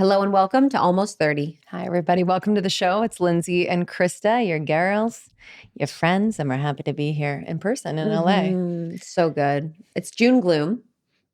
Hello and welcome to Almost 30. Hi, everybody. Welcome to the show. It's Lindsey and Krista, your girls, your friends, and we're happy to be here in person in LA. So good. It's June gloom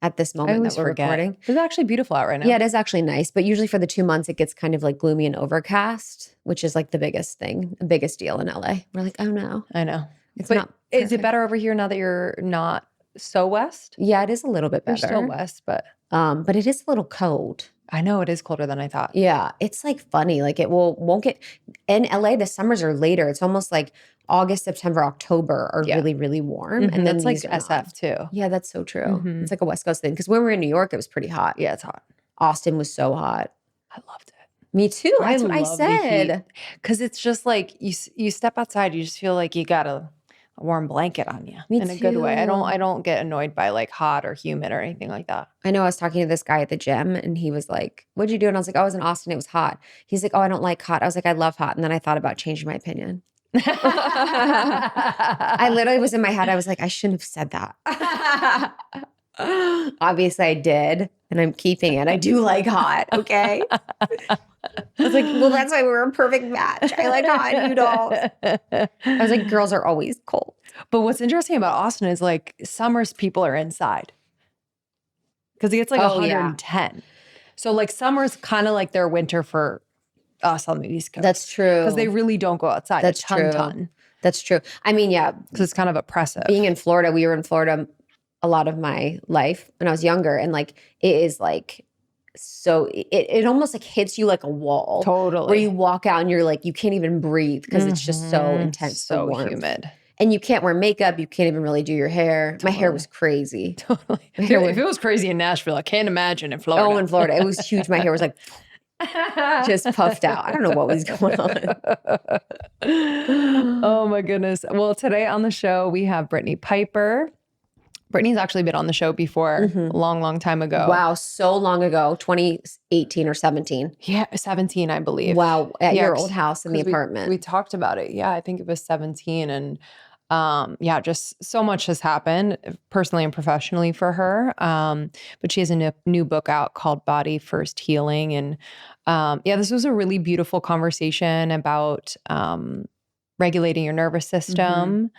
at this I moment that always we're forget. recording. It's actually beautiful out right now. Yeah, it is actually nice. But usually for the 2 months, it gets kind of like gloomy and overcast, which is like the biggest thing, the biggest deal in LA. We're like, oh no. I know. It's But not is it perfect. better over here now that you're not so west? Yeah, it is a little bit You're better. still west, but But it is a little cold. I know it is colder than I thought. Yeah, it's like funny. Like it won't get in LA, the summers are later. It's almost like August, September, October are really, really warm. And then that's like these are SF not. too. Yeah, that's so true. It's like a West Coast thing. Because when we were in New York, it was pretty hot. Yeah, it's hot. Austin was so hot. I loved it. Me too. That's what I love the heat said. because it's just like you step outside, you just feel like you got a warm blanket on you Me in a good way. I too. don't get annoyed by like hot or humid or anything like that. I know I was talking to this guy at the gym and he was like, what'd you do? And I was like, oh, I was in Austin. It was hot. He's like, oh, I don't like hot. I was like, I love hot. And then I thought about changing my opinion. I literally was in my head. I was like, I shouldn't have said that. Obviously I did. And I'm keeping it. I do like hot. Okay. I was like, well, that's why we're a perfect match. I like hot and you don't. I was like, girls are always cold. But what's interesting about Austin is like summers people are inside because it gets like 110. So like summer's kind of like their winter for us on the East Coast. That's true. Because they really don't go outside. That's true. That's true. I mean, yeah. Because it's kind of oppressive. Being in Florida, we were in Florida a lot of my life when I was younger. And like, it is like, so it almost like hits you like a wall. Totally. Where you walk out and you're like, you can't even breathe because it's just so intense. So humid. And you can't wear makeup. You can't even really do your hair. Totally. My hair was crazy. Totally. If it was crazy in Nashville, I can't imagine in Florida. Oh, in Florida. It was huge. My hair was like just puffed out. I don't know what was going on. Oh my goodness. Well, today on the show, we have Brittany Piper. Brittany's actually been on the show before a long, long time ago. Wow, so long ago, 2018 or 17. Yeah, 17, I believe. Wow, at your old house in the apartment. We talked about it. Yeah, I think it was 17. And yeah, just so much has happened personally and professionally for her. But she has a new book out called Body First Healing. And yeah, this was a really beautiful conversation about regulating your nervous system.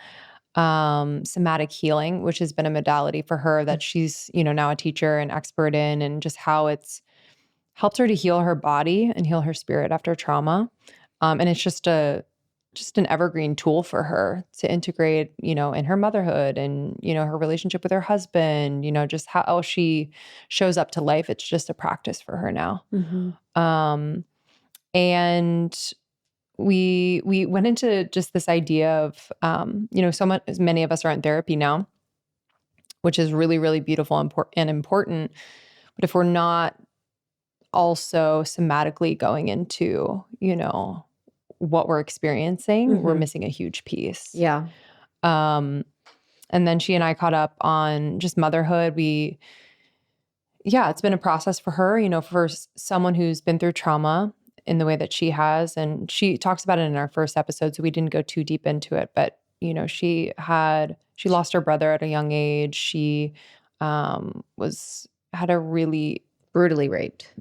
Somatic healing, which has been a modality for her that she's, now a teacher and expert in, and just how it's helped her to heal her body and heal her spirit after trauma. And it's just an evergreen tool for her to integrate, in her motherhood and, her relationship with her husband, just how else she shows up to life. It's just a practice for her now. And we went into just this idea of, many of us are in therapy now, which is really, really beautiful and important. But if we're not also somatically going into, what we're experiencing, we're missing a huge piece. Yeah. And then she and I caught up on just motherhood. It's been a process for her, for someone who's been through trauma in the way that she has. And she talks about it in our first episode, so we didn't go too deep into it. But, she lost her brother at a young age. She had a really brutally raped.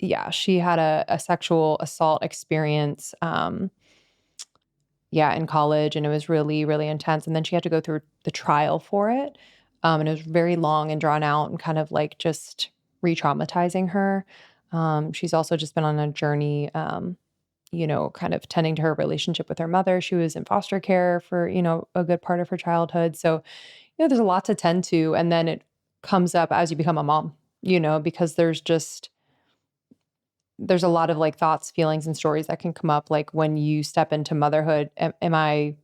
Yeah, she had a sexual assault experience in college, and it was really, really intense. And then she had to go through the trial for it. And it was very long and drawn out and kind of like just re-traumatizing her. She's also just been on a journey, kind of tending to her relationship with her mother. She was in foster care for, a good part of her childhood. So, there's a lot to tend to. And then it comes up as you become a mom, because there's a lot of like thoughts, feelings, and stories that can come up. Like when you step into motherhood, am I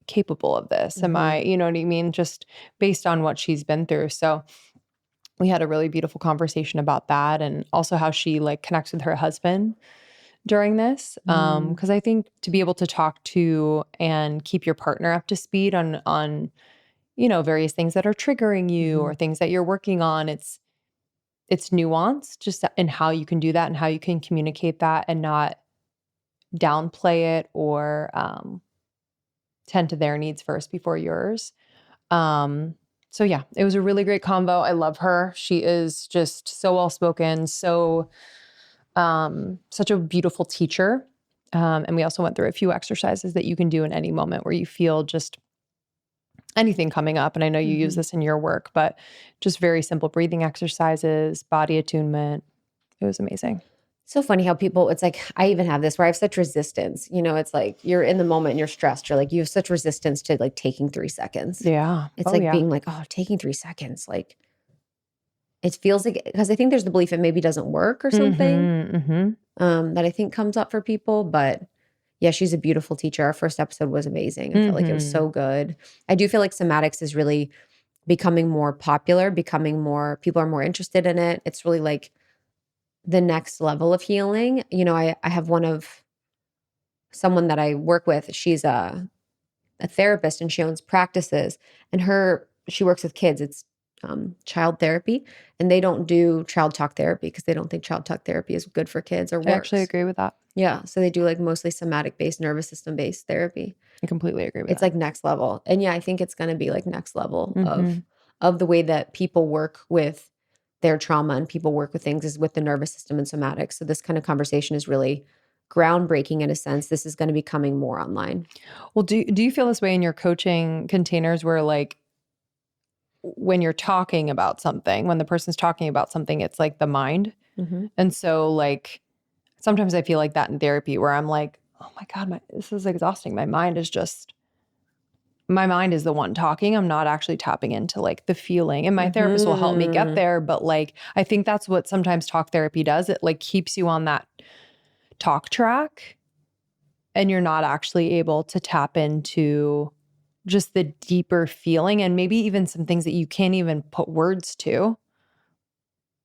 capable of this? Am I, you know what I mean? Just based on what she's been through. So we had a really beautiful conversation about that, and also how she like connects with her husband during this. Because I think to be able to talk to and keep your partner up to speed on various things that are triggering you or things that you're working on, it's nuanced just in how you can do that and how you can communicate that and not downplay it or tend to their needs first before yours. So yeah, it was a really great convo. I love her. She is just so well-spoken, so Such a beautiful teacher. And we also went through a few exercises that you can do in any moment where you feel just anything coming up. And I know you use this in your work, but just very simple breathing exercises, body attunement. It was amazing. So funny how people, it's like, I even have this where I have such resistance, it's like you're in the moment and you're stressed. You're like, you have such resistance to like taking 3 seconds. Yeah. It's being like, oh, taking 3 seconds. Like it feels like, because I think there's the belief it maybe doesn't work or something that I think comes up for people. But yeah, she's a beautiful teacher. Our first episode was amazing. I felt like it was so good. I do feel like somatics is really becoming more popular, people are more interested in it. It's really like the next level of healing. I have someone that I work with. She's a therapist and she owns practices, and she works with kids. It's child therapy, and they don't do child talk therapy because they don't think child talk therapy is good for kids or works. I actually agree with that. Yeah. So they do like mostly somatic based, nervous system based therapy. I completely agree with that. It's like next level. And yeah, I think it's going to be like next level of the way that people work with their trauma and people work with things is with the nervous system and somatics. So this kind of conversation is really groundbreaking in a sense. This is going to be coming more online. Well, do you feel this way in your coaching containers where like when you're talking about something, when the person's talking about something, it's like the mind? And so like sometimes I feel like that in therapy where I'm like, oh my God, this is exhausting. My mind is the one talking. I'm not actually tapping into like the feeling, and my therapist will help me get there. But like, I think that's what sometimes talk therapy does. It like keeps you on that talk track and you're not actually able to tap into just the deeper feeling and maybe even some things that you can't even put words to,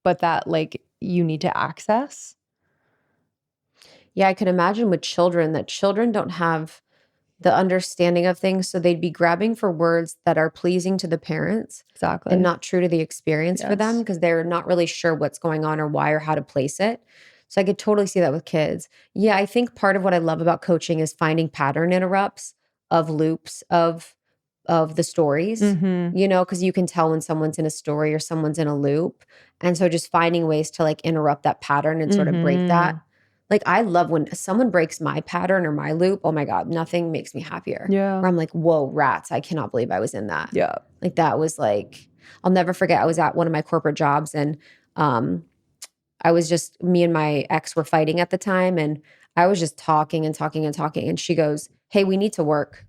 but that like you need to access. Yeah, I can imagine with children that children don't have the understanding of things. So they'd be grabbing for words that are pleasing to the parents. Exactly. And not true to the experience for them because they're not really sure what's going on or why or how to place it. So I could totally see that with kids. Yeah, I think part of what I love about coaching is finding pattern interrupts of loops of the stories, because you can tell when someone's in a story or someone's in a loop. And so just finding ways to like interrupt that pattern and sort of break that. Like I love when someone breaks my pattern or my loop. Oh my God, nothing makes me happier. Yeah. Where I'm like, whoa, rats, I cannot believe I was in that. Yeah. Like that was like, I'll never forget. I was at one of my corporate jobs and I was just, me and my ex were fighting at the time. And I was just talking and talking and talking. And she goes, hey, we need to work.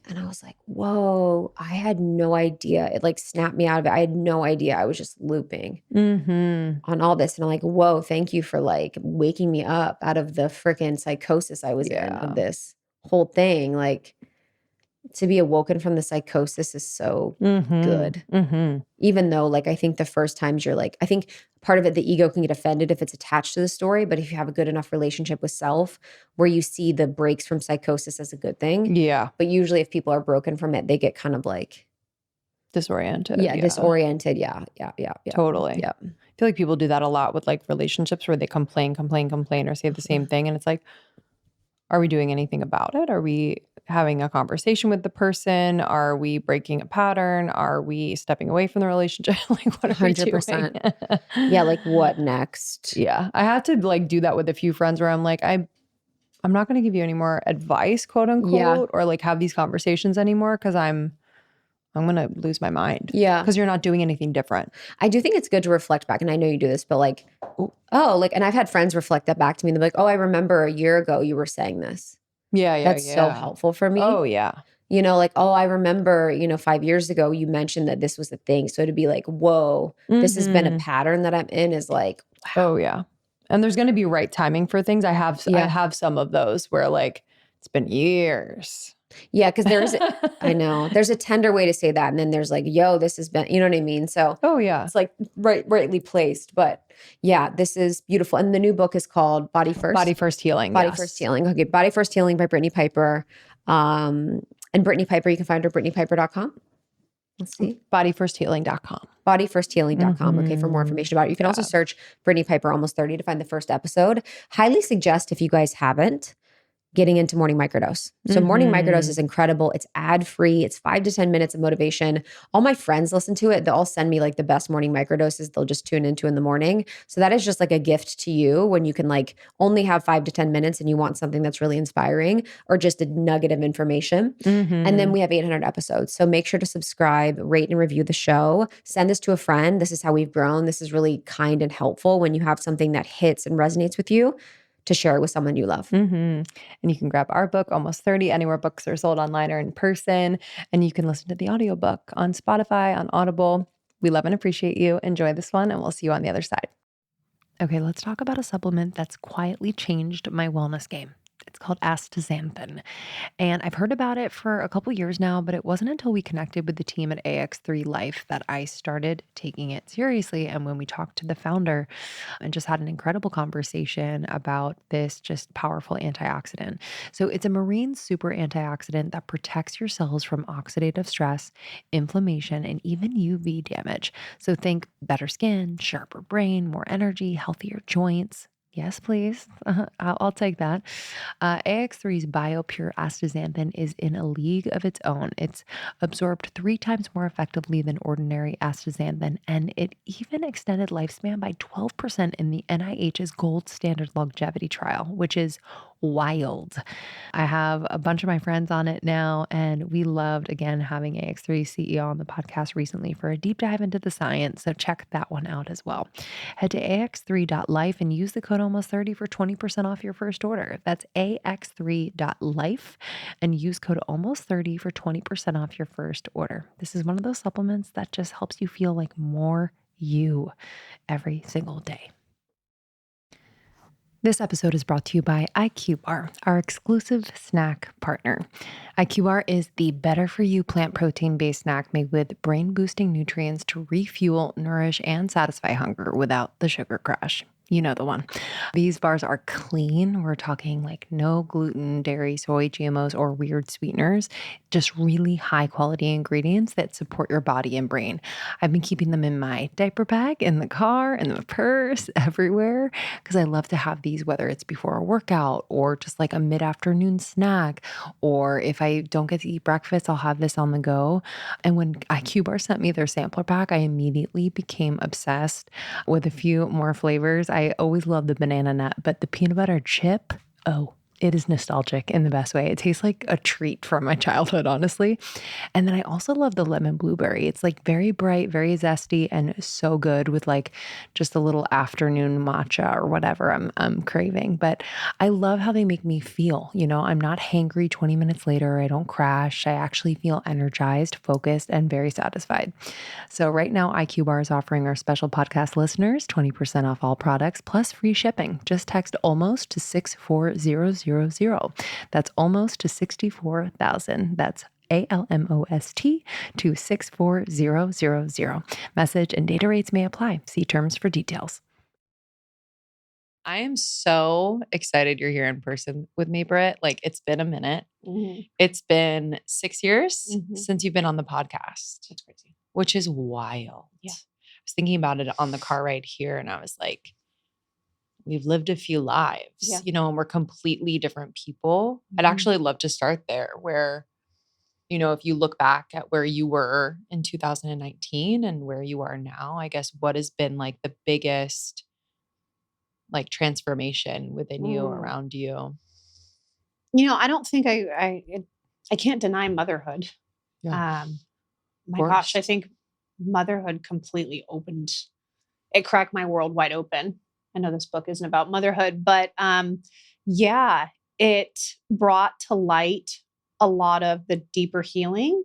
And I was like, whoa, I had no idea. It like snapped me out of it. I had no idea. I was just looping on all this. And I'm like, whoa, thank you for like waking me up out of the freaking psychosis I was in of this whole thing. Like to be awoken from the psychosis is so good. Even though like, I think the first times you're like, I think part of it, the ego can get offended if it's attached to the story. But if you have a good enough relationship with self where you see the breaks from psychosis as a good thing. Yeah. But usually if people are broken from it, they get kind of like disoriented. Yeah. Disoriented. Yeah. Totally. Yeah. I feel like people do that a lot with like relationships where they complain or say the same thing. And it's like, are we doing anything about it? Are we having a conversation with the person? Are we breaking a pattern? Are we stepping away from the relationship? Like what are we doing? 100%. Yeah, like what next? Yeah. I had to like do that with a few friends where I'm like, I'm not going to give you any more advice, quote unquote, or like have these conversations anymore because I'm going to lose my mind. Yeah. Because you're not doing anything different. I do think it's good to reflect back. And I know you do this, but like, and I've had friends reflect that back to me. They're like, oh, I remember a year ago you were saying this. Yeah. That's so helpful for me. Oh, yeah. Like, oh, I remember, 5 years ago you mentioned that this was the thing. So to be like, whoa, this has been a pattern that I'm in is like, wow. Oh, yeah. And there's going to be right timing for things. I have some of those where like, it's been years. Yeah, because I know, there's a tender way to say that. And then there's like, yo, this has been, you know what I mean? So it's like rightly placed. But yeah, this is beautiful. And the new book is called Body First. Body First Healing. First Healing. Okay, Body First Healing by Brittany Piper. And Brittany Piper, you can find her at BrittanyPiper.com. Let's see. Bodyfirsthealing.com. Bodyfirsthealing.com. Okay, for more information about it. You can also search Brittany Piper Almost 30 to find the first episode. Highly suggest if you guys haven't, getting into morning microdose. So morning microdose is incredible. It's ad free. It's 5 to 10 minutes of motivation. All my friends listen to it. They'll all send me like the best morning microdoses they'll just tune into in the morning. So that is just like a gift to you when you can like only have 5 to 10 minutes and you want something that's really inspiring or just a nugget of information. And then we have 800 episodes. So make sure to subscribe, rate and review the show. Send this to a friend. This is how we've grown. This is really kind and helpful when you have something that hits and resonates with you, to share it with someone you love. And you can grab our book, Almost 30, anywhere books are sold online or in person. And you can listen to the audiobook on Spotify, on Audible. We love and appreciate you. Enjoy this one, and we'll see you on the other side. Okay, let's talk about a supplement that's quietly changed my wellness game. It's called Aazanthin. And I've heard about it for a couple years now, but it wasn't until we connected with the team at AX3 Life that I started taking it seriously. And when we talked to the founder and just had an incredible conversation about this just powerful antioxidant. So it's a marine super antioxidant that protects your cells from oxidative stress, inflammation, and even UV damage. So think better skin, sharper brain, more energy, healthier joints. Yes, please. I'll take that. AX3's BioPure Astaxanthin is in a league of its own. It's absorbed 3 times more effectively than ordinary astaxanthin, and it even extended lifespan by 12% in the NIH's gold standard longevity trial, which is wild. I have a bunch of my friends on it now, and we loved, again, having AX3 CEO on the podcast recently for a deep dive into the science. So check that one out as well. Head to ax3.life and use the code almost30 for 20% off your first order. That's ax3.life and use code almost30 for 20% off your first order. This is one of those supplements that just helps you feel like more you every single day. This episode is brought to you by IQ-Bar, our exclusive snack partner. IQ-Bar is the better-for-you plant protein-based snack made with brain-boosting nutrients to refuel, nourish, and satisfy hunger without the sugar crash. You know the one. These bars are clean. We're talking like no gluten, dairy, soy, GMOs, or weird sweeteners. Just really high quality ingredients that support your body and brain. I've been keeping them in my diaper bag, in the car, in the purse, everywhere, because I love to have these, whether it's before a workout or just like a mid-afternoon snack, or if I don't get to eat breakfast, I'll have this on the go. And when IQ Bar sent me their sampler pack, I immediately became obsessed with a few more flavors. I always love the banana nut, but the peanut butter chip, oh, it is nostalgic in the best way. It tastes like a treat from my childhood, honestly. And then I also love the lemon blueberry. It's like very bright, very zesty, and so good with like just a little afternoon matcha or whatever I'm craving. But I love how they make me feel. You know, I'm not hangry 20 minutes later. I don't crash. I actually feel energized, focused, and very satisfied. So right now, IQ Bar is offering our special podcast listeners 20% off all products plus free shipping. Just text almost to 64000. That's almost to 64,000. That's ALMOST to 64000. Message and data rates may apply. See terms for details. I am so excited you're here in person with me, Britt. Like, it's been a minute. It's been 6 years since you've been on the podcast. That's crazy. Which is wild. Yeah. I was thinking about it on the car ride here, and I was like, we've lived a few lives, you know, and we're completely different people. I'd actually love to start there where, you know, if you look back at where you were in 2019 and where you are now, I guess what has been like the biggest like transformation within you, around you? You know, I don't think I can't deny motherhood. Yeah. My gosh, I think motherhood completely it cracked my world wide open. I know this book isn't about motherhood, but yeah, it brought to light a lot of the deeper healing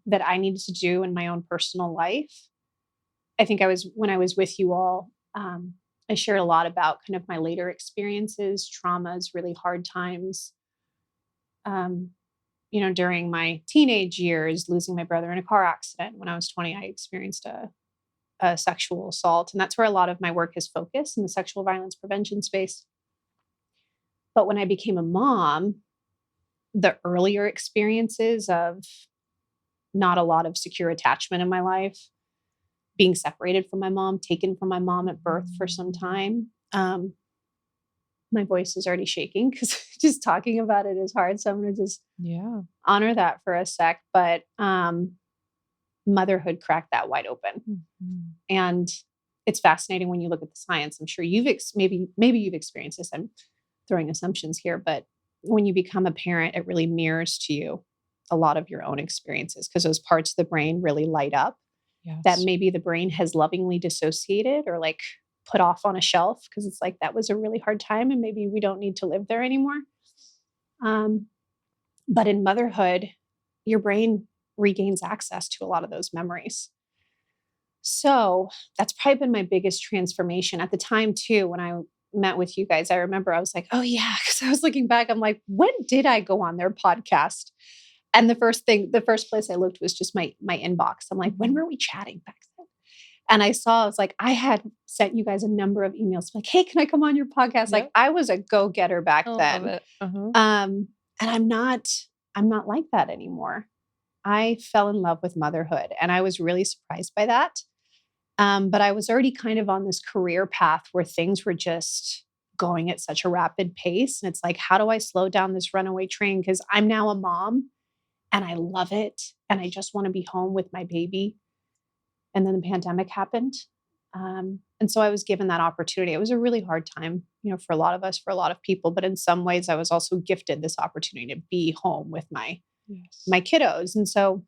that I needed to do in my own personal life. I think when I was with you all, I shared a lot about kind of my later experiences, traumas, really hard times. You know, during my teenage years, losing my brother in a car accident. When I was 20, I experienced a sexual assault. And that's where a lot of my work is focused, in the sexual violence prevention space. But when I became a mom, the earlier experiences of not a lot of secure attachment in my life, being separated from my mom, taken from my mom at birth for some time, my voice is already shaking because just talking about it is hard. So I'm going to just honor that for a sec. But motherhood cracked that wide open. Mm-hmm. And it's fascinating when you look at the science. I'm sure you've maybe you've experienced this. I'm throwing assumptions here, but when you become a parent, it really mirrors to you a lot of your own experiences because those parts of the brain really light up that maybe the brain has lovingly dissociated or like put off on a shelf because it's like that was a really hard time and maybe we don't need to live there anymore. But in motherhood, your brain regains access to a lot of those memories. So that's probably been my biggest transformation at the time too. When I met with you guys, I remember I was like, oh yeah, because I was looking back, I'm like, when did I go on their podcast? And the first place I looked was just my inbox. I'm like, when were we chatting back then? And I was like, I had sent you guys a number of emails like, hey, can I come on your podcast? Like I was a go-getter back then. Love it. Uh-huh. And I'm not like that anymore. I fell in love with motherhood and I was really surprised by that. But I was already kind of on this career path where things were just going at such a rapid pace. And it's like, how do I slow down this runaway train? Because I'm now a mom and I love it. And I just want to be home with my baby. And then the pandemic happened. And so I was given that opportunity. It was a really hard time, for a lot of us, for a lot of people. But in some ways, I was also gifted this opportunity to be home with my kiddos. And so,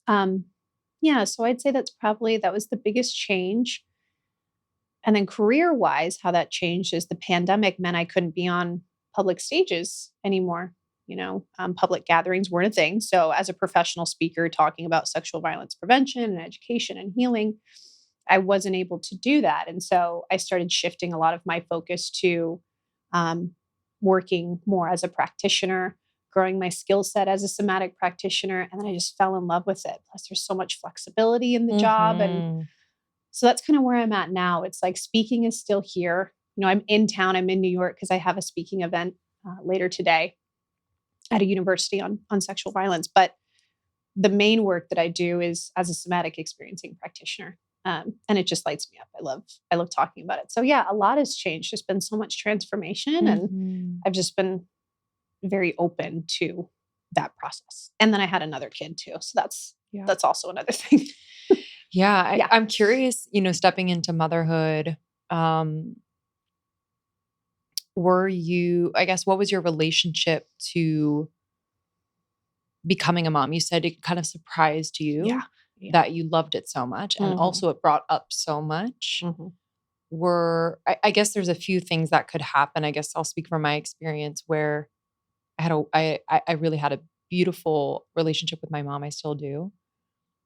so I'd say that was the biggest change. And then career-wise, how that changed is the pandemic meant I couldn't be on public stages anymore. Public gatherings weren't a thing. So as a professional speaker talking about sexual violence prevention and education and healing, I wasn't able to do that. And so I started shifting a lot of my focus to working more as a practitioner, growing my skill set as a somatic practitioner. And then I just fell in love with it. Plus there's so much flexibility in the job. And so that's kind of where I'm at now. It's like speaking is still here. I'm in town. I'm in New York because I have a speaking event later today at a university on sexual violence. But the main work that I do is as a somatic experiencing practitioner. And it just lights me up. I love talking about it. So yeah, a lot has changed. There's been so much transformation and I've just been very open to that process. And then I had another kid too. So that's also another thing. I'm curious, stepping into motherhood, what was your relationship to becoming a mom? You said it kind of surprised you that you loved it so much. And also it brought up so much. I guess there's a few things that could happen. I guess I'll speak from my experience where I really had a beautiful relationship with my mom. I still do.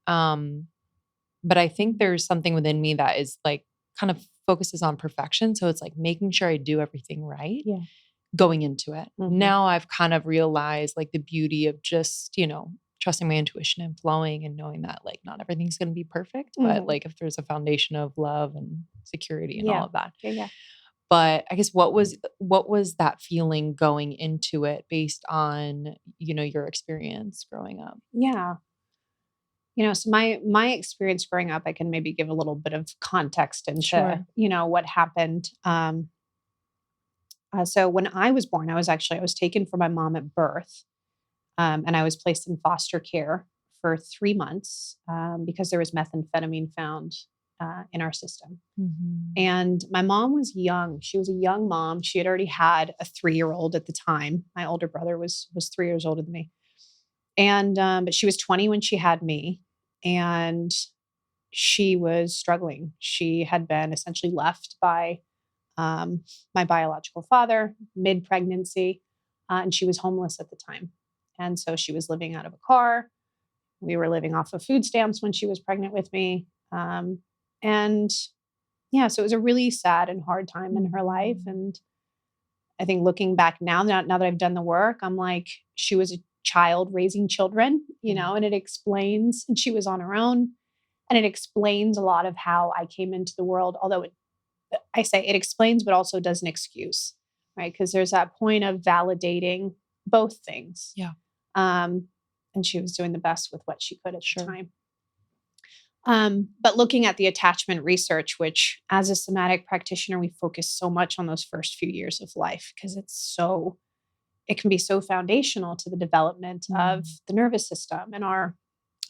But I think there's something within me that is like kind of focuses on perfection. So it's like making sure I do everything right going into it. Now I've kind of realized like the beauty of just, trusting my intuition and flowing and knowing that like not everything's going to be perfect, but like if there's a foundation of love and security and all of that. But I guess what was that feeling going into it based on, your experience growing up? So my experience growing up, I can maybe give a little bit of context into, what happened. So when I was born, I was taken from my mom at birth. And I was placed in foster care for 3 months because there was methamphetamine found in our system. And my mom was young. She was a young mom. She had already had a 3-year-old at the time. My older brother was 3 years older than me. And, but she was 20 when she had me. And she was struggling. She had been essentially left by my biological father mid-pregnancy, and she was homeless at the time. And so she was living out of a car. We were living off of food stamps when she was pregnant with me. So it was a really sad and hard time in her life. And I think looking back now that I've done the work, I'm like, she was a child raising children, and it explains, and she was on her own, and it explains a lot of how I came into the world. Although I say it explains, but also doesn't excuse, right? Because there's that point of validating both things. And she was doing the best with what she could at the time. But looking at the attachment research, which as a somatic practitioner, we focus so much on those first few years of life because it can be so foundational to the development of the nervous system and our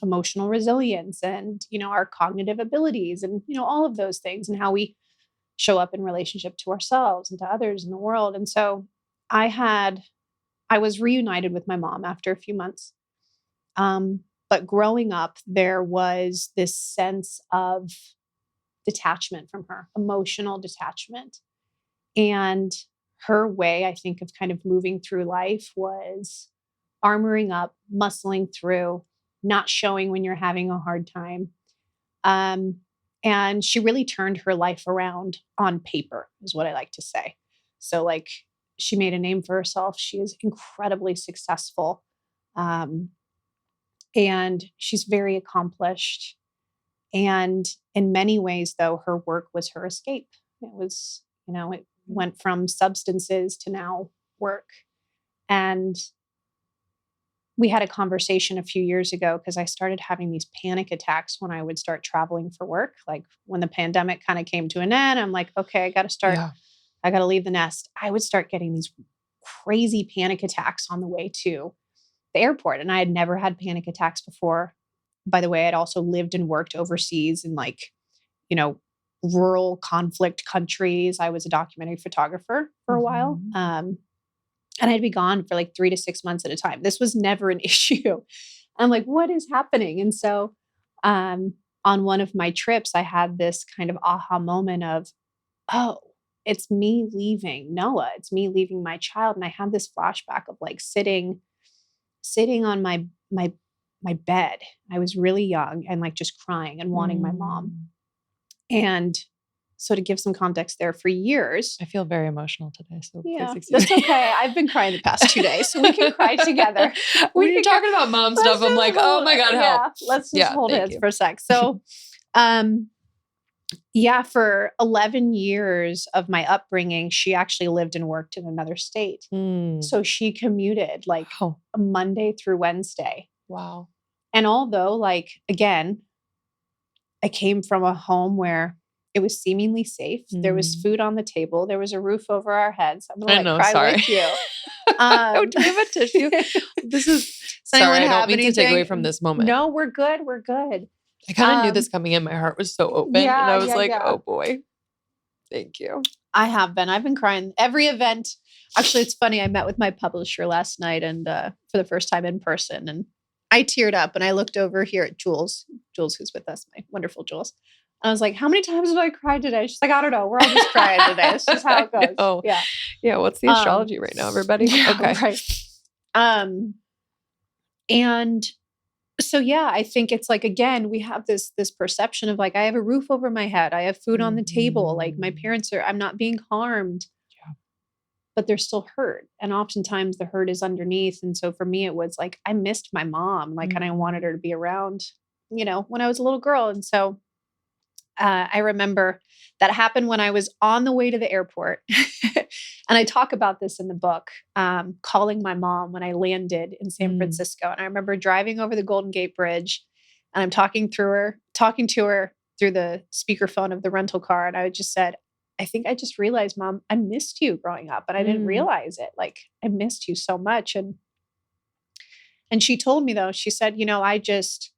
emotional resilience and, our cognitive abilities and, all of those things and how we show up in relationship to ourselves and to others in the world. And so I was reunited with my mom after a few months. But growing up, there was this sense of detachment from her, emotional detachment. And her way, I think, of kind of moving through life was armoring up, muscling through, not showing when you're having a hard time. And she really turned her life around on paper, is what I like to say. So, like, she made a name for herself. She is incredibly successful. And she's very accomplished. And in many ways, though, her work was her escape. It was, it went from substances to now work. And we had a conversation a few years ago because I started having these panic attacks when I would start traveling for work. Like when the pandemic kind of came to an end, I'm like, okay, I got to leave the nest. I would start getting these crazy panic attacks on the way to the airport. And I had never had panic attacks before. By the way, I'd also lived and worked overseas in rural conflict countries. I was a documentary photographer for a while. And I'd be gone for like 3 to 6 months at a time. This was never an issue. I'm like, what is happening? And so on one of my trips, I had this kind of aha moment of, oh, it's me leaving Noah. It's me leaving my child. And I had this flashback of like sitting on my bed. I was really young and like just crying and wanting my mom. And so to give some context there, for years. I feel very emotional today. So yeah, please excuse that's me. okay. I've been crying the past 2 days, so we can cry together. When you're talking about mom stuff, I'm like, oh my God, help. Let's just hold hands for a sec. So, for 11 years of my upbringing, she actually lived and worked in another state. So she commuted like Monday through Wednesday. Wow. And although, like, again, I came from a home where it was seemingly safe. There was food on the table. There was a roof over our heads. I'm going to cry with you. Do we have a tissue? This is, sorry, I don't mean to take away from this moment. No, we're good. We're good. I kind of knew this coming in. My heart was so open. And I was oh boy. Thank you. I've been crying every event. Actually, it's funny. I met with my publisher last night and for the first time in person, and I teared up and I looked over here at Jules, who's with us, my wonderful Jules. I was like, how many times have I cried today? She's like, I don't know. We're all just crying today. It's just how it goes. Oh, yeah. Yeah. What's the astrology right now, everybody? Yeah, okay. Right. And so, I think it's like, again, we have this perception of like, I have a roof over my head. I have food on the table. Like my parents I'm not being harmed, but they're still hurt. And oftentimes the hurt is underneath. And so for me, it was like, I missed my mom, like, and I wanted her to be around, when I was a little girl. And so I remember that happened when I was on the way to the airport. And I talk about this in the book, calling my mom when I landed in San Francisco. And I remember driving over the Golden Gate Bridge and I'm talking to her through the speakerphone of the rental car. And I just said, I think I just realized, Mom, I missed you growing up, and I didn't realize it. Like, I missed you so much. And she told me, though, she said, I just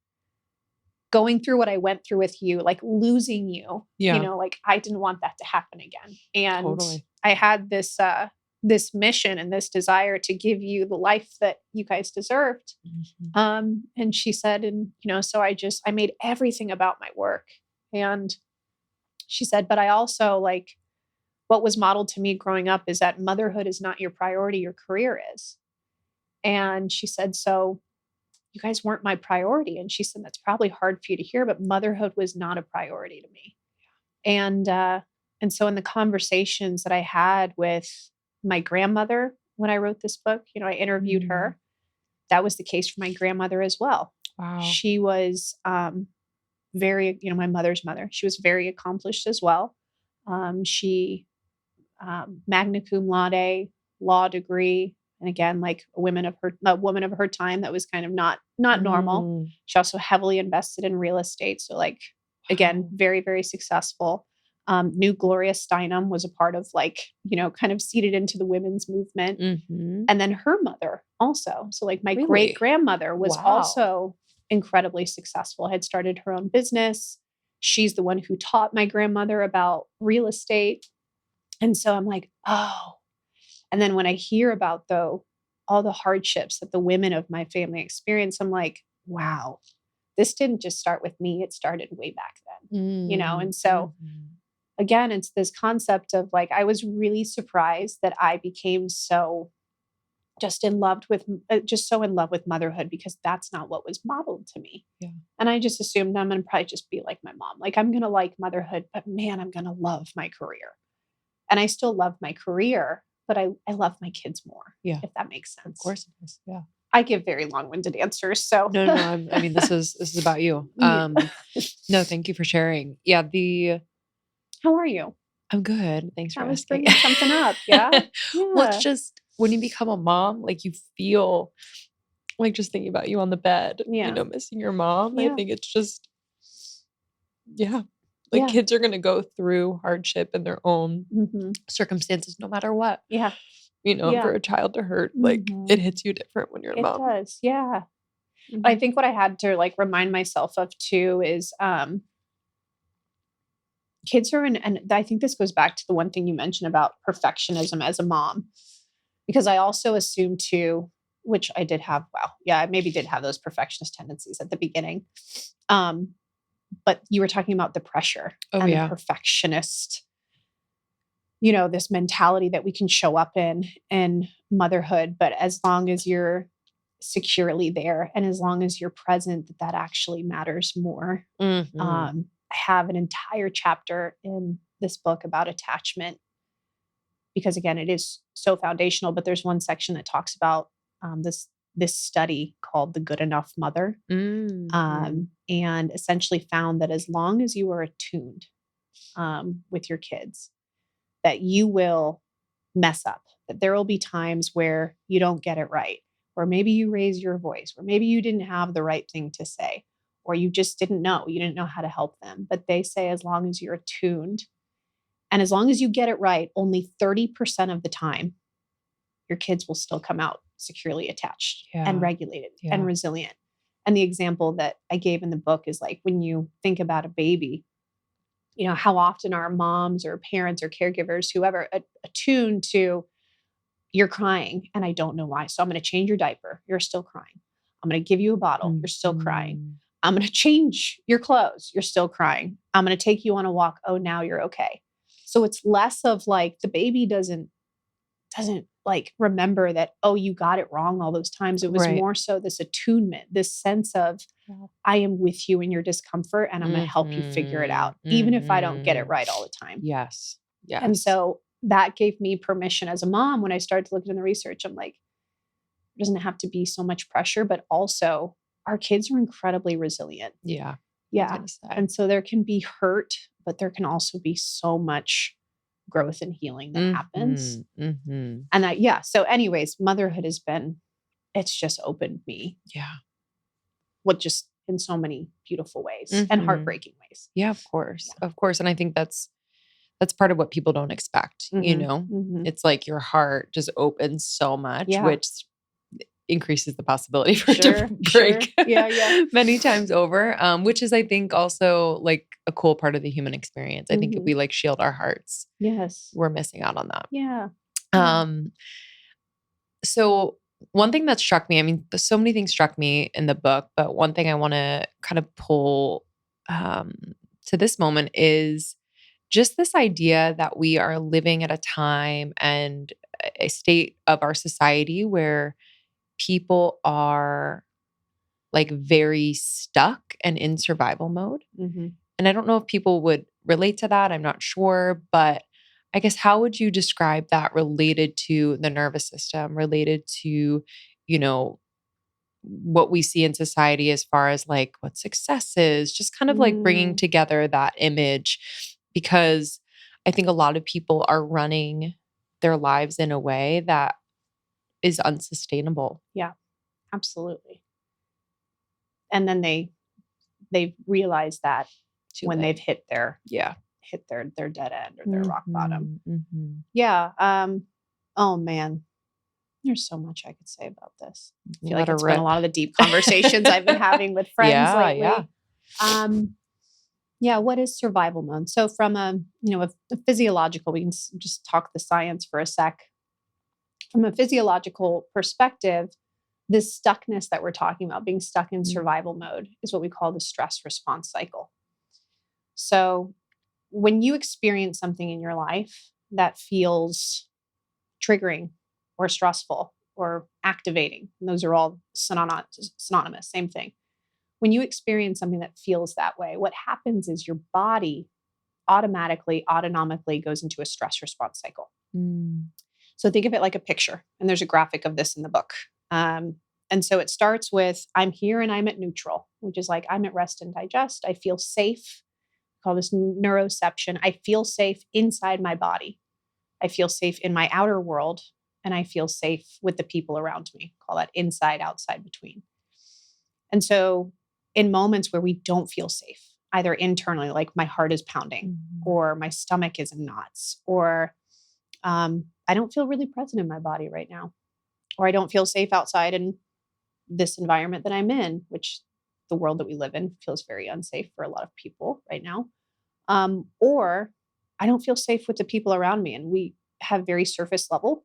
going through what I went through with you, like losing you, like I didn't want that to happen again. And I had this mission and this desire to give you the life that you guys deserved. And she said, and, so I made everything about my work. And she said, but I also like what was modeled to me growing up is that motherhood is not your priority, your career is. And she said, so you guys weren't my priority. And she said, that's probably hard for you to hear, but motherhood was not a priority to me. And so in the conversations that I had with my grandmother, when I wrote this book, I interviewed her. That was the case for my grandmother as well. Wow. She was, very, my mother's mother. She was very accomplished as well. She magna cum laude, law degree, And again, like a woman of her time, that was kind of not normal. She also heavily invested in real estate. So like, again, very, very successful. Knew Gloria Steinem, was a part of like, kind of seeded into the women's movement. And then her mother also. So like my great grandmother was also incredibly successful, had started her own business. She's the one who taught my grandmother about real estate. And so I'm like, oh. And then when I hear about, though, all the hardships that the women of my family experience, I'm like, wow, this didn't just start with me. It started way back then, And so again, it's this concept of like, I was really surprised that I became so just in love with motherhood, because that's not what was modeled to me. Yeah. And I just assumed I'm going to probably just be like my mom. Like, I'm going to like motherhood, but man, I'm going to love my career. And I still love my career, but I love my kids more. Yeah. If that makes sense. Of course it is. Yeah. I give very long-winded answers. So No. I mean, this is about you. No, thank you for sharing. Yeah. How are you? I'm good. Thanks for I was asking. bringing something up. Yeah. Well, it's just when you become a mom, like you feel like just thinking about you on the bed, missing your mom. Yeah. I think it's just, kids are going to go through hardship in their own circumstances, no matter what. Yeah. For a child to hurt, like it hits you different when you're a mom. It does. Yeah. I think what I had to like remind myself of too is, kids are and I think this goes back to the one thing you mentioned about perfectionism as a mom, because I also assumed too, which I did have, I maybe did have those perfectionist tendencies at the beginning. But you were talking about the pressure and the perfectionist, this mentality that we can show up in motherhood. But as long as you're securely there and as long as you're present, that actually matters more. I have an entire chapter in this book about attachment, because again, it is so foundational, but there's one section that talks about this study called The Good Enough Mother, and essentially found that as long as you are attuned with your kids, that you will mess up, that there will be times where you don't get it right, or maybe you raise your voice, or maybe you didn't have the right thing to say, or you just didn't know how to help them. But they say as long as you're attuned and as long as you get it right, only 30% of the time, your kids will still come out securely attached and regulated and resilient. And the example that I gave in the book is like, when you think about a baby, how often are moms or parents or caregivers, whoever, attuned to, you're crying and I don't know why. So I'm going to change your diaper. You're still crying. I'm going to give you a bottle. You're still crying. I'm going to change your clothes. You're still crying. I'm going to take you on a walk. Oh, now you're okay. So it's less of like the baby doesn't like remember that, oh, you got it wrong all those times. It was more so this attunement, this sense of I am with you in your discomfort and I'm going to help you figure it out, even if I don't get it right all the time. Yes. And so that gave me permission as a mom. When I started to look into the research, I'm like, it doesn't have to be so much pressure, but also our kids are incredibly resilient. Yeah. Yeah. And so there can be hurt, but there can also be so much growth and healing that happens. And that, so anyways, motherhood it's just opened me. Yeah. Just in so many beautiful ways and heartbreaking ways. Yeah, of course. Yeah. Of course. And I think that's part of what people don't expect. It's like your heart just opens so much, which increases the possibility for it to break many times over, which is, I think, also like a cool part of the human experience. I think if we like shield our hearts, we're missing out on that. Yeah. So one thing that struck me, I mean, so many things struck me in the book, but one thing I want to kind of pull to this moment is just this idea that we are living at a time and a state of our society where people are like very stuck and in survival mode. And I don't know if people would relate to that. I'm not sure, but I guess how would you describe that related to the nervous system, related to, what we see in society as far as like what success is, just kind of like bringing together that image, because I think a lot of people are running their lives in a way that is unsustainable. Yeah, absolutely. And then they realize that when they've hit their dead end or their rock bottom. Mm-hmm. Yeah. Oh man, there's so much I could say about this. I feel like it's been a lot of the deep conversations I've been having with friends lately. Yeah. What is survival mode? So from a physiological, we can just talk the science for a sec. From a physiological perspective, this stuckness that we're talking about, being stuck in survival mode, is what we call the stress response cycle. So when you experience something in your life that feels triggering or stressful or activating, and those are all synonymous, same thing. When you experience something that feels that way, what happens is your body autonomically goes into a stress response cycle. So think of it like a picture, and there's a graphic of this in the book. And so it starts with, I'm here and I'm at neutral, which is like, I'm at rest and digest. I feel safe. Call this neuroception. I feel safe inside my body. I feel safe in my outer world, and I feel safe with the people around me. Call that inside, outside, between. And so in moments where we don't feel safe, either internally, like my heart is pounding, or my stomach is in knots, or I don't feel really present in my body right now, or I don't feel safe outside in this environment that I'm in, which the world that we live in feels very unsafe for a lot of people right now. Or I don't feel safe with the people around me, and we have very surface level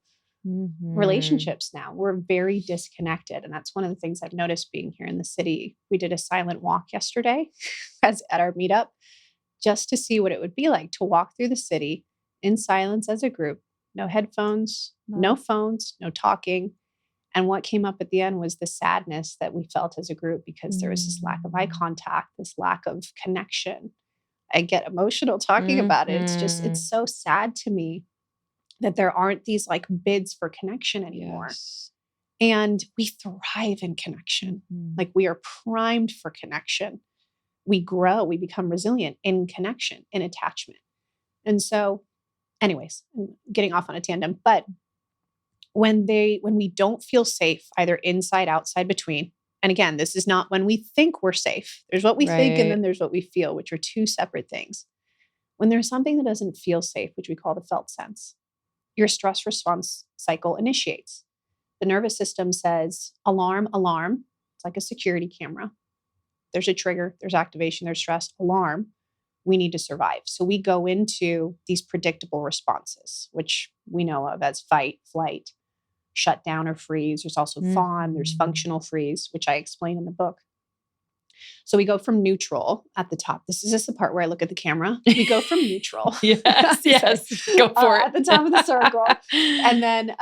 relationships now. We're very disconnected. And that's one of the things I've noticed being here in the city. We did a silent walk yesterday at our meetup, just to see what it would be like to walk through the city in silence as a group. No headphones, no phones, no talking. And what came up at the end was the sadness that we felt as a group, because there was this lack of eye contact, this lack of connection. I get emotional talking about it. It's so sad to me that there aren't these like bids for connection anymore. Yes. And we thrive in connection. Like we are primed for connection. We grow, we become resilient in connection, in attachment. And so anyways, I'm getting off on a tandem, but when we don't feel safe, either inside, outside, between, and again, this is not when we think we're safe. There's what we think, and then there's what we feel, which are two separate things. When there's something that doesn't feel safe, which we call the felt sense, your stress response cycle initiates. The nervous system says, alarm, alarm. It's like a security camera. There's a trigger, there's activation, there's stress, alarm. We need to survive. So we go into these predictable responses, which we know of as fight, flight, shut down, or freeze. There's also fawn, there's functional freeze, which I explain in the book. So we go from neutral at the top. This is just the part where I look at the camera. We go from neutral. Yes. Go for it. At the top of the circle. And then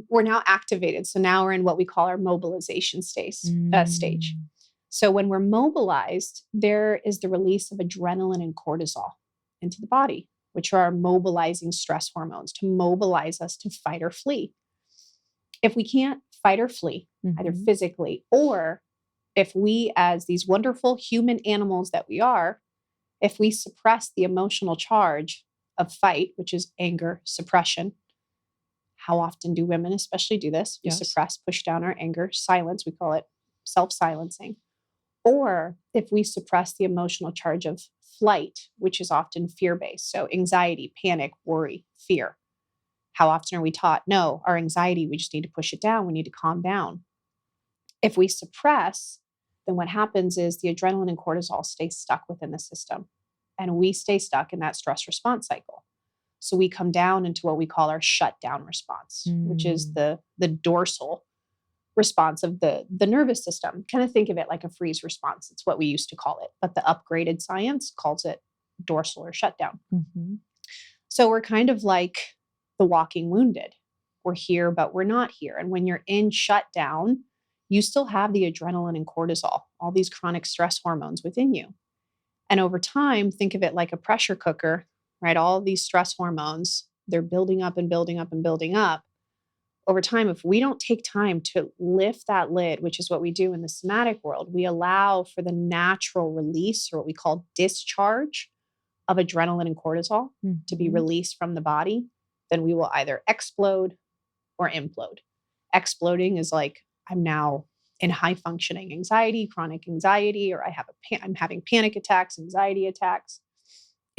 we're now activated. So now we're in what we call our mobilization stage. So when we're mobilized, there is the release of adrenaline and cortisol into the body, which are our mobilizing stress hormones to mobilize us to fight or flee. If we can't fight or flee, either physically, or if we, as these wonderful human animals that we are, if we suppress the emotional charge of fight, which is anger, suppression. How often do women especially do this? We suppress, push down our anger, silence, we call it self-silencing. Or if we suppress the emotional charge of flight, which is often fear-based. So anxiety, panic, worry, fear. How often are we taught, no, our anxiety, we just need to push it down. We need to calm down. If we suppress, then what happens is the adrenaline and cortisol stay stuck within the system, and we stay stuck in that stress response cycle. So we come down into what we call our shutdown response, which is the dorsal response of the nervous system. Kind of think of it like a freeze response. It's what we used to call it, but the upgraded science calls it dorsal or shutdown. So we're kind of like the walking wounded. We're here, but we're not here. And when you're in shutdown, you still have the adrenaline and cortisol, all these chronic stress hormones within you. And over time, think of it like a pressure cooker, right? All of these stress hormones, they're building up and building up and building up. Over time, if we don't take time to lift that lid, which is what we do in the somatic world, we allow for the natural release, or what we call discharge, of adrenaline and cortisol to be released from the body, then we will either explode or implode. Exploding is like, I'm now in high functioning anxiety, chronic anxiety, or I'm having panic attacks, anxiety attacks.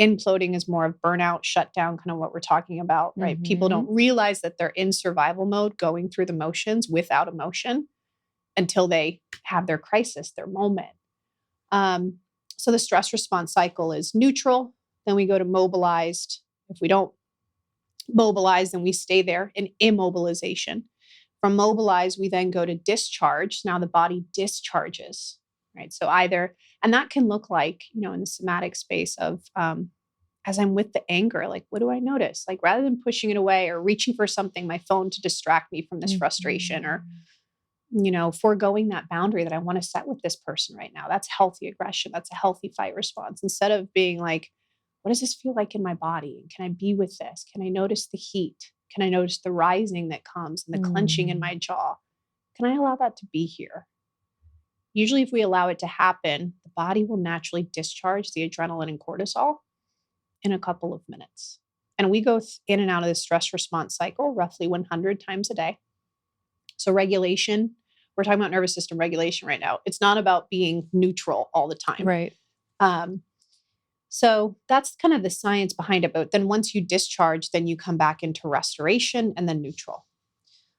Imploding is more of burnout, shutdown, kind of what we're talking about, right? People don't realize that they're in survival mode, going through the motions without emotion until they have their crisis, their moment. So the stress response cycle is neutral. Then we go to mobilized. If we don't mobilize, then we stay there in immobilization. From mobilize, we then go to discharge. Now the body discharges, right? So and that can look like, in the somatic space of, as I'm with the anger, like, what do I notice? Like, rather than pushing it away or reaching for something, my phone to distract me from this frustration, or, foregoing that boundary that I want to set with this person right now. That's healthy aggression. That's a healthy fight response. Instead of being like, what does this feel like in my body? Can I be with this? Can I notice the heat? Can I notice the rising that comes and the clenching in my jaw? Can I allow that to be here? Usually, if we allow it to happen, the body will naturally discharge the adrenaline and cortisol in a couple of minutes. And we go in and out of the stress response cycle roughly 100 times a day. So regulation, we're talking about nervous system regulation right now. It's not about being neutral all the time. Right. So that's kind of the science behind it. But then once you discharge, then you come back into restoration and then neutral.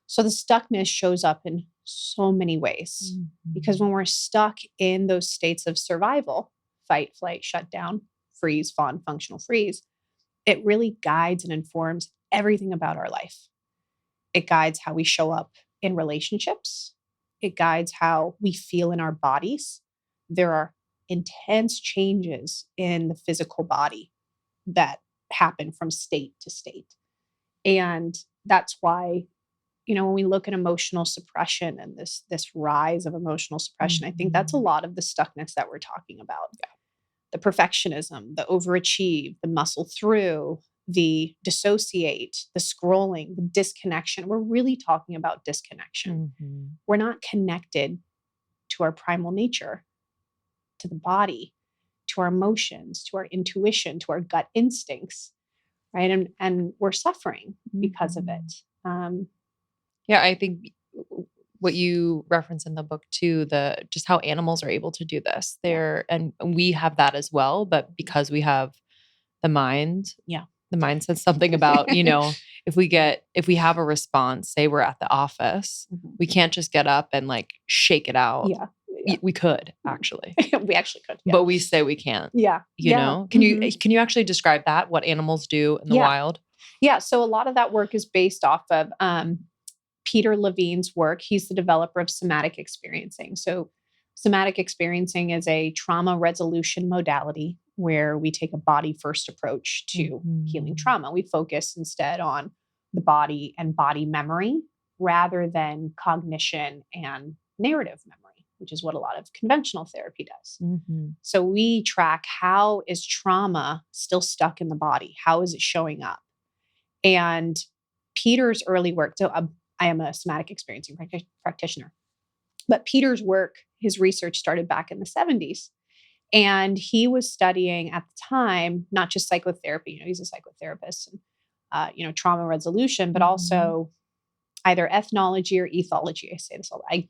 So the stuckness shows up in so many ways, because when we're stuck in those states of survival, fight, flight, shutdown, freeze, fawn, functional freeze, it really guides and informs everything about our life. It guides how we show up in relationships. It guides how we feel in our bodies. There are intense changes in the physical body that happen from state to state. And that's why, when we look at emotional suppression and this rise of emotional suppression, I think that's a lot of the stuckness that we're talking about. Yeah. The perfectionism, the overachieve, the muscle through, the dissociate, the scrolling, the disconnection. We're really talking about disconnection. We're not connected to our primal nature, to the body, to our emotions, to our intuition, to our gut instincts, right? And we're suffering because of it. Yeah, I think what you reference in the book too, just how animals are able to do this. And we have that as well, but because we have the mind, the mind says something about, if we have a response, say we're at the office, we can't just get up and like shake it out. Yeah. We could actually. We actually could. Yeah. But we say we can't. Yeah. Can you actually describe that, what animals do in the wild? Yeah. So a lot of that work is based off of Peter Levine's work. He's the developer of Somatic Experiencing. So Somatic Experiencing is a trauma resolution modality where we take a body first approach to healing trauma. We focus instead on the body and body memory rather than cognition and narrative memory, which is what a lot of conventional therapy does. So we track, how is trauma still stuck in the body? How is it showing up? And Peter's early work, so I am a somatic experiencing practitioner, but Peter's work, his research started back in the 70s. And he was studying at the time, not just psychotherapy, he's a psychotherapist, and, trauma resolution, but also either ethnology or ethology. I say this all, I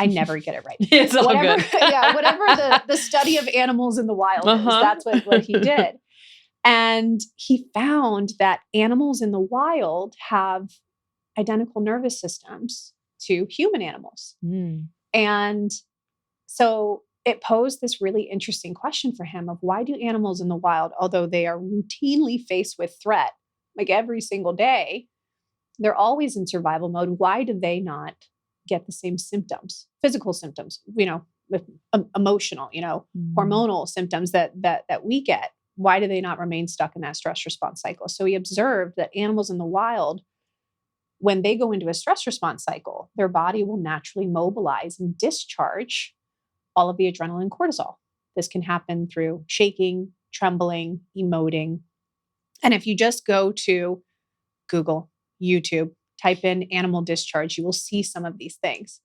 never get it right. It's all good. Whatever the study of animals in the wild is, that's what he did. And he found that animals in the wild have identical nervous systems to human animals. And so it posed this really interesting question for him of, why do animals in the wild, although they are routinely faced with threat, like every single day, they're always in survival mode. Why do they not get the same symptoms, physical symptoms, emotional, hormonal symptoms that we get? Why do they not remain stuck in that stress response cycle? So he observed that animals in the wild, when they go into a stress response cycle, their body will naturally mobilize and discharge all of the adrenaline and cortisol. This can happen through shaking, trembling, emoting. And if you just go to Google, YouTube, type in animal discharge, you will see some of these things.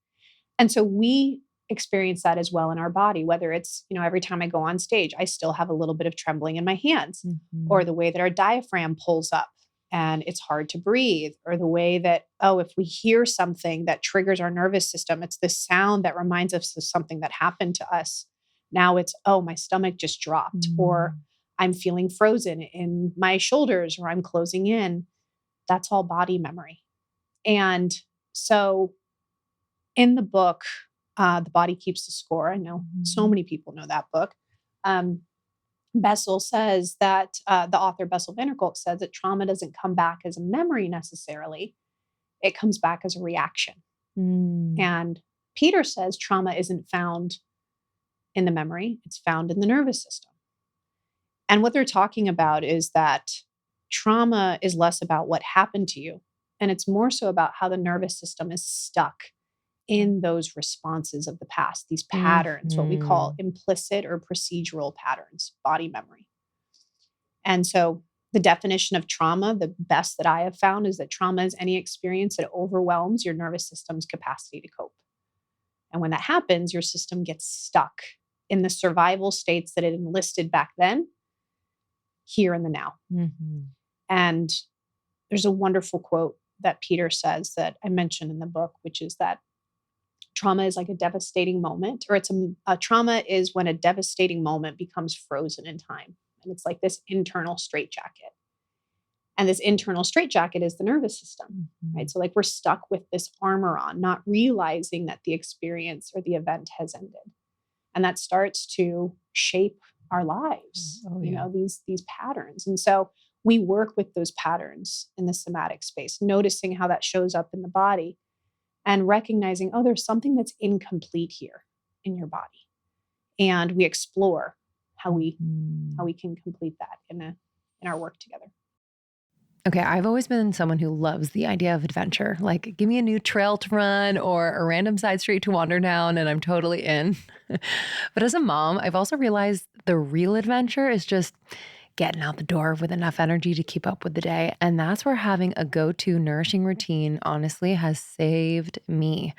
And so we experience that as well in our body, whether it's, every time I go on stage, I still have a little bit of trembling in my hands, or the way that our diaphragm pulls up and it's hard to breathe, or the way that, oh, if we hear something that triggers our nervous system, it's this sound that reminds us of something that happened to us. Now it's, oh, my stomach just dropped, or I'm feeling frozen in my shoulders, or I'm closing in. That's all body memory. And so in the book, The Body Keeps the Score, I know so many people know that book. Bessel says that, the author Bessel van der Kolk says that trauma doesn't come back as a memory necessarily. It comes back as a reaction. And Peter says trauma isn't found in the memory, it's found in the nervous system. And what they're talking about is that trauma is less about what happened to you, and it's more so about how the nervous system is stuck in those responses of the past, these patterns, what we call implicit or procedural patterns, body memory. And so the definition of trauma, the best that I have found, is that trauma is any experience that overwhelms your nervous system's capacity to cope. And when that happens, your system gets stuck in the survival states that it enlisted back then, here in the now. And there's a wonderful quote that Peter says that I mentioned in the book, which is that trauma is like a devastating moment, or it's a trauma is when a devastating moment becomes frozen in time. And it's like this internal straitjacket. And this internal straitjacket is the nervous system, right? So like we're stuck with this armor on, not realizing that the experience or the event has ended. And that starts to shape our lives, you know, these patterns. And so we work with those patterns in the somatic space, noticing how that shows up in the body and recognizing, oh, there's something that's incomplete here in your body. And we explore how we can complete that in our work together. Okay, I've always been someone who loves the idea of adventure. Like, give me a new trail to run or a random side street to wander down, and I'm totally in. But as a mom, I've also realized the real adventure is just getting out the door with enough energy to keep up with the day. And that's where having a go-to nourishing routine honestly has saved me.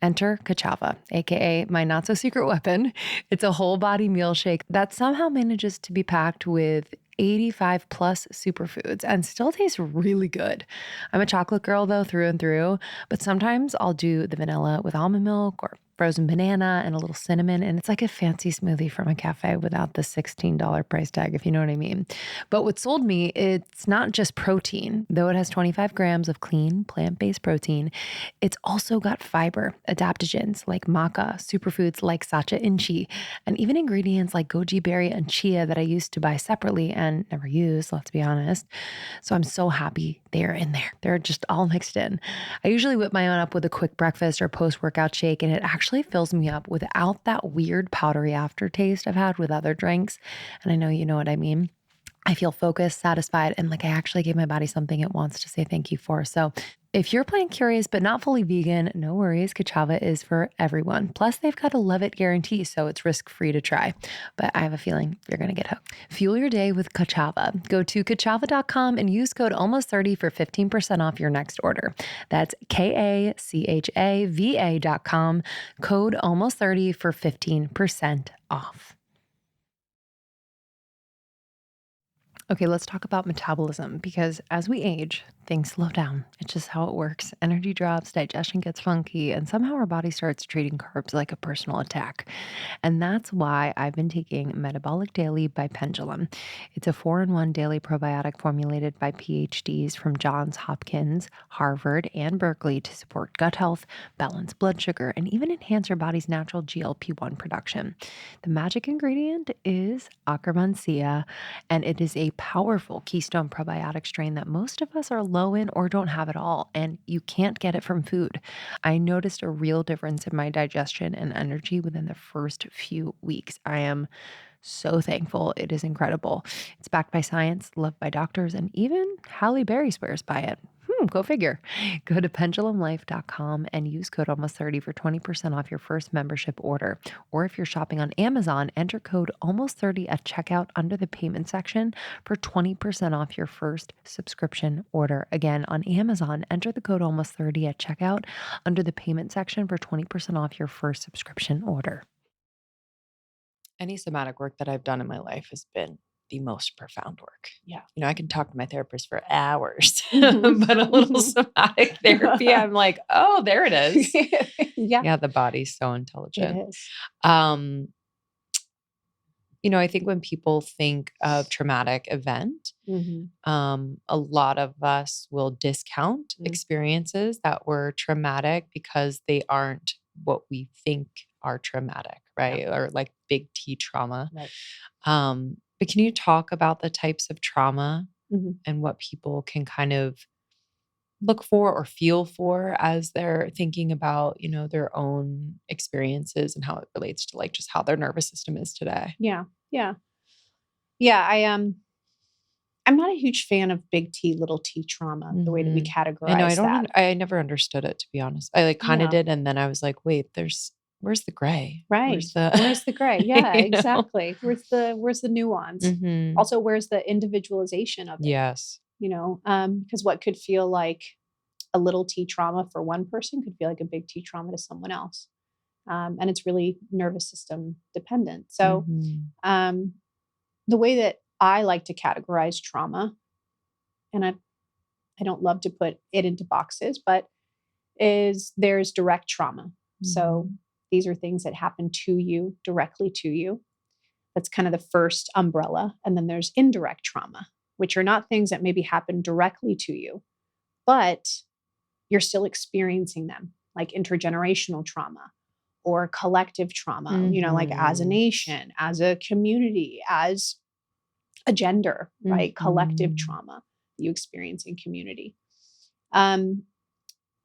Enter Kachava, aka my not so secret weapon. It's a whole body meal shake that somehow manages to be packed with 85 plus superfoods and still tastes really good. I'm a chocolate girl though, through and through, but sometimes I'll do the vanilla with almond milk or frozen banana and a little cinnamon. And it's like a fancy smoothie from a cafe without the $16 price tag, if you know what I mean. But what sold me, it's not just protein, though it has 25 grams of clean plant-based protein. It's also got fiber, adaptogens like maca, superfoods like sacha inchi, and even ingredients like goji berry and chia that I used to buy separately and never use, let's be honest. So I'm so happy they're in there. They're just all mixed in. I usually whip my own up with a quick breakfast or post-workout shake, and it actually fills me up without that weird powdery aftertaste I've had with other drinks. And I know you know what I mean. I feel focused, satisfied, and like I actually gave my body something it wants to say thank you for. So if you're playing curious but not fully vegan, no worries. Kachava is for everyone. Plus, they've got a love it guarantee, so it's risk-free to try. But I have a feeling you're going to get hooked. Fuel your day with Kachava. Go to kachava.com and use code almost30 for 15% off your next order. That's KACHAVA.com, code almost30 for 15% off. Okay, let's talk about metabolism, because as we age, things slow down. It's just how it works. Energy drops, digestion gets funky, and somehow our body starts treating carbs like a personal attack. And that's why I've been taking Metabolic Daily by Pendulum. It's a 4-in-1 daily probiotic formulated by PhDs from Johns Hopkins, Harvard, and Berkeley to support gut health, balance blood sugar, and even enhance your body's natural GLP-1 production. The magic ingredient is Akkermansia, and it is a powerful keystone probiotic strain that most of us are low in or don't have at all, and you can't get it from food. I noticed a real difference in my digestion and energy within the first few weeks. I am so thankful. It is incredible. It's backed by science, loved by doctors, and even Halle Berry swears by it. Go figure. Go to pendulumlife.com and use code almost30 for 20% off your first membership order. Or if you're shopping on Amazon, enter code almost30 at checkout under the payment section for 20% off your first subscription order. Again, on Amazon, enter the code almost30 at checkout under the payment section for 20% off your first subscription order. Any somatic work that I've done in my life has been the most profound work. Yeah. I can talk to my therapist for hours, Mhm. but a little somatic therapy, I'm like, oh, there it is. Yeah, Yeah, the body's so it intelligent. is. Um, I think when people think of traumatic event, Mhm. a lot of us will discount Mm. experiences that were traumatic because they aren't what we think are traumatic, right? Or like big T trauma. Right. But can you talk about the types of trauma Mhm. and what people can kind of look for or feel for as they're thinking about, their own experiences and how it relates to like just how their nervous system is today? Yeah. Yeah. Yeah. I'm not a huge fan of big T, little t trauma, the way that we Mhm. categorize that. I never understood it, to be honest. I like kind of Yeah. did. And then I was like, wait, where's the gray? Right. Where's the, Where's the gray? Yeah, you know? exactly. Where's the nuance? Mhm. Also, where's the individualization of it? Yes. Because what could feel like a little T trauma for one person could feel like a big T trauma to someone else. And it's really nervous system dependent. So Mhm. the way that I like to categorize trauma, and I don't love to put it into boxes, but is there's direct trauma. So Mhm. these are things that happen to you, directly to you. That's kind of the first umbrella. And then there's indirect trauma, which are not things that maybe happen directly to you, but you're still experiencing them, like intergenerational trauma or collective trauma, like as a Mhm. nation, as a community, as a gender, right? Collective Mhm. trauma you experience in community.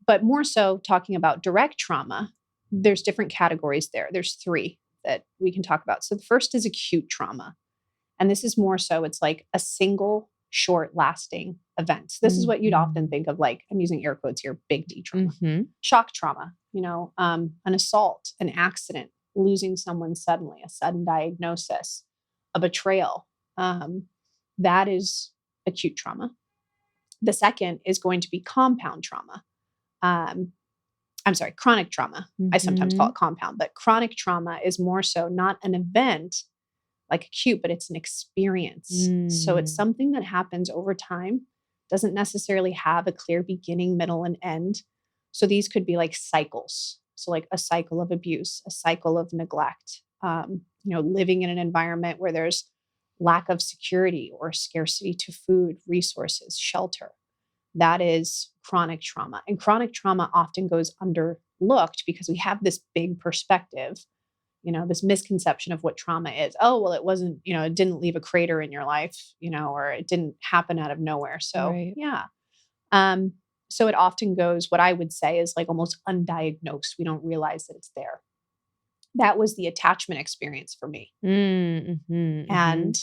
But more so talking about direct trauma, there's different categories there. There's three that we can talk about. So the first is acute trauma. And this is more so, it's like a single short lasting event. This is what you'd often think of, like, I'm using air quotes here, big D trauma, Mhm. shock trauma, an assault, an accident, losing someone suddenly, a sudden diagnosis, a betrayal. That is acute trauma. The second is going to be compound trauma. Um, I'm sorry, chronic trauma. I sometimes call Mhm. it compound, but chronic trauma is more so not an event like acute, but it's an experience. So it's Mm. something that happens over time, doesn't necessarily have a clear beginning, middle, and end. So these could be like cycles. So, like a cycle of abuse, a cycle of neglect, living in an environment where there's lack of security or scarcity to food, resources, shelter. That is chronic trauma. And chronic trauma often goes underlooked because we have this big perspective, this misconception of what trauma is. Oh, well, it wasn't, it didn't leave a crater in your life, or it didn't happen out of nowhere. So, Right. yeah. So it often goes, what I would say is like almost undiagnosed. We don't realize that it's there. That was the attachment experience for me. Mhm. And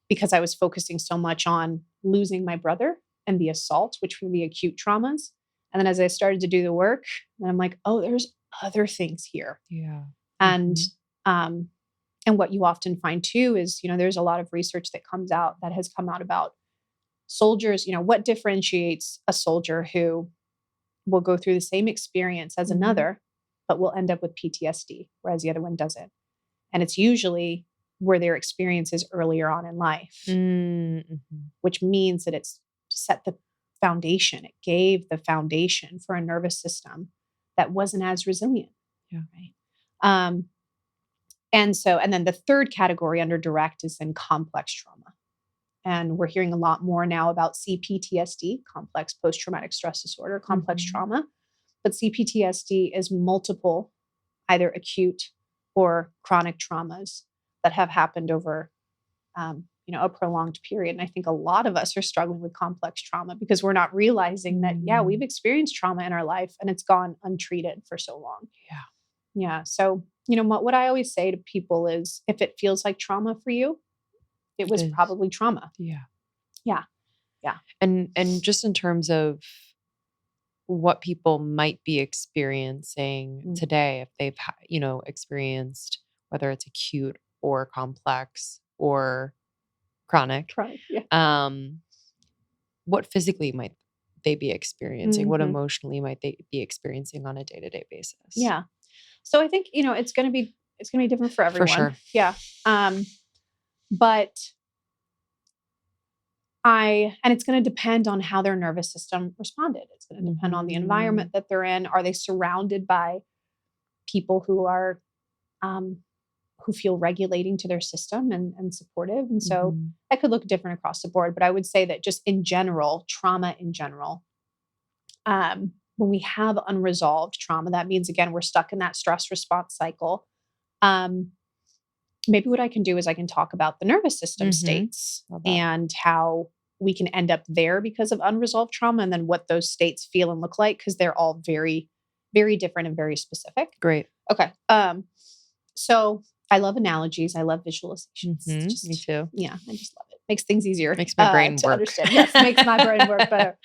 because I was focusing so much on losing my brother and the assault, which were the acute traumas. And then as I started to do the work, then I'm like, oh, there's other things here. Yeah. And Mhm. and what you often find too is, there's a lot of research that has come out about soldiers, what differentiates a soldier who will go through the same experience as Mhm. another, but will end up with PTSD, whereas the other one doesn't. And it's usually where their experience is earlier on in life, Mhm. which means that it's set the foundation. It gave the foundation for a nervous system that wasn't as resilient. Yeah. Right. And then the third category under direct is then complex trauma. And we're hearing a lot more now about CPTSD, complex post-traumatic stress disorder, complex trauma. But CPTSD is multiple, either acute or chronic traumas that have happened over, a prolonged period. And I think a lot of us are struggling with complex trauma because we're not realizing that, we've experienced trauma in our life and it's gone untreated for so long. Yeah. Yeah. So, what I always say to people is if it feels like trauma for you, it was probably trauma. Yeah. Yeah. Yeah. And just in terms of what people might be experiencing today, if they've experienced whether it's acute or complex or chronic, Yeah. what physically might they be experiencing? What Mhm. emotionally might they be experiencing on a day-to-day basis? Yeah. So I think, it's going to be different for everyone. For sure. Yeah. But and it's going to depend on how their nervous system responded. It's going to depend on the environment that they're in. Are they surrounded by people who are, who feel regulating to their system and supportive? And so that could look different across the board. But I would say that just in general, trauma in general, when we have unresolved trauma, that means, again, we're stuck in that stress response cycle. Maybe what I can do is I can talk about the nervous system states and how we can end up there because of unresolved trauma, and then what those states feel and look like, because they're all very, very different and very specific. Great. Okay. So I love analogies. I love visualizations. Just, me too. Yeah, I just love it. Makes things easier. Makes my brain to work. Understand. Yes, makes my brain work better.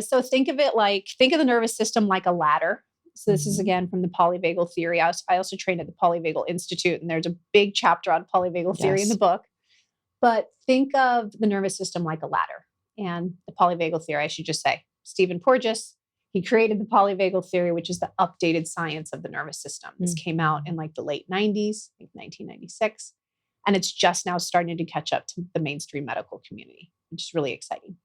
So think of the nervous system like a ladder. So this is, again, from the polyvagal theory. I also trained at the Polyvagal Institute, and there's a big chapter on polyvagal theory in the book. But think of the nervous system like a ladder. And the polyvagal theory, I should just say, Stephen Porges, he created the polyvagal theory, which is the updated science of the nervous system. This came out in like the late 90s, I think 1996. And it's just now starting to catch up to the mainstream medical community, which is really exciting.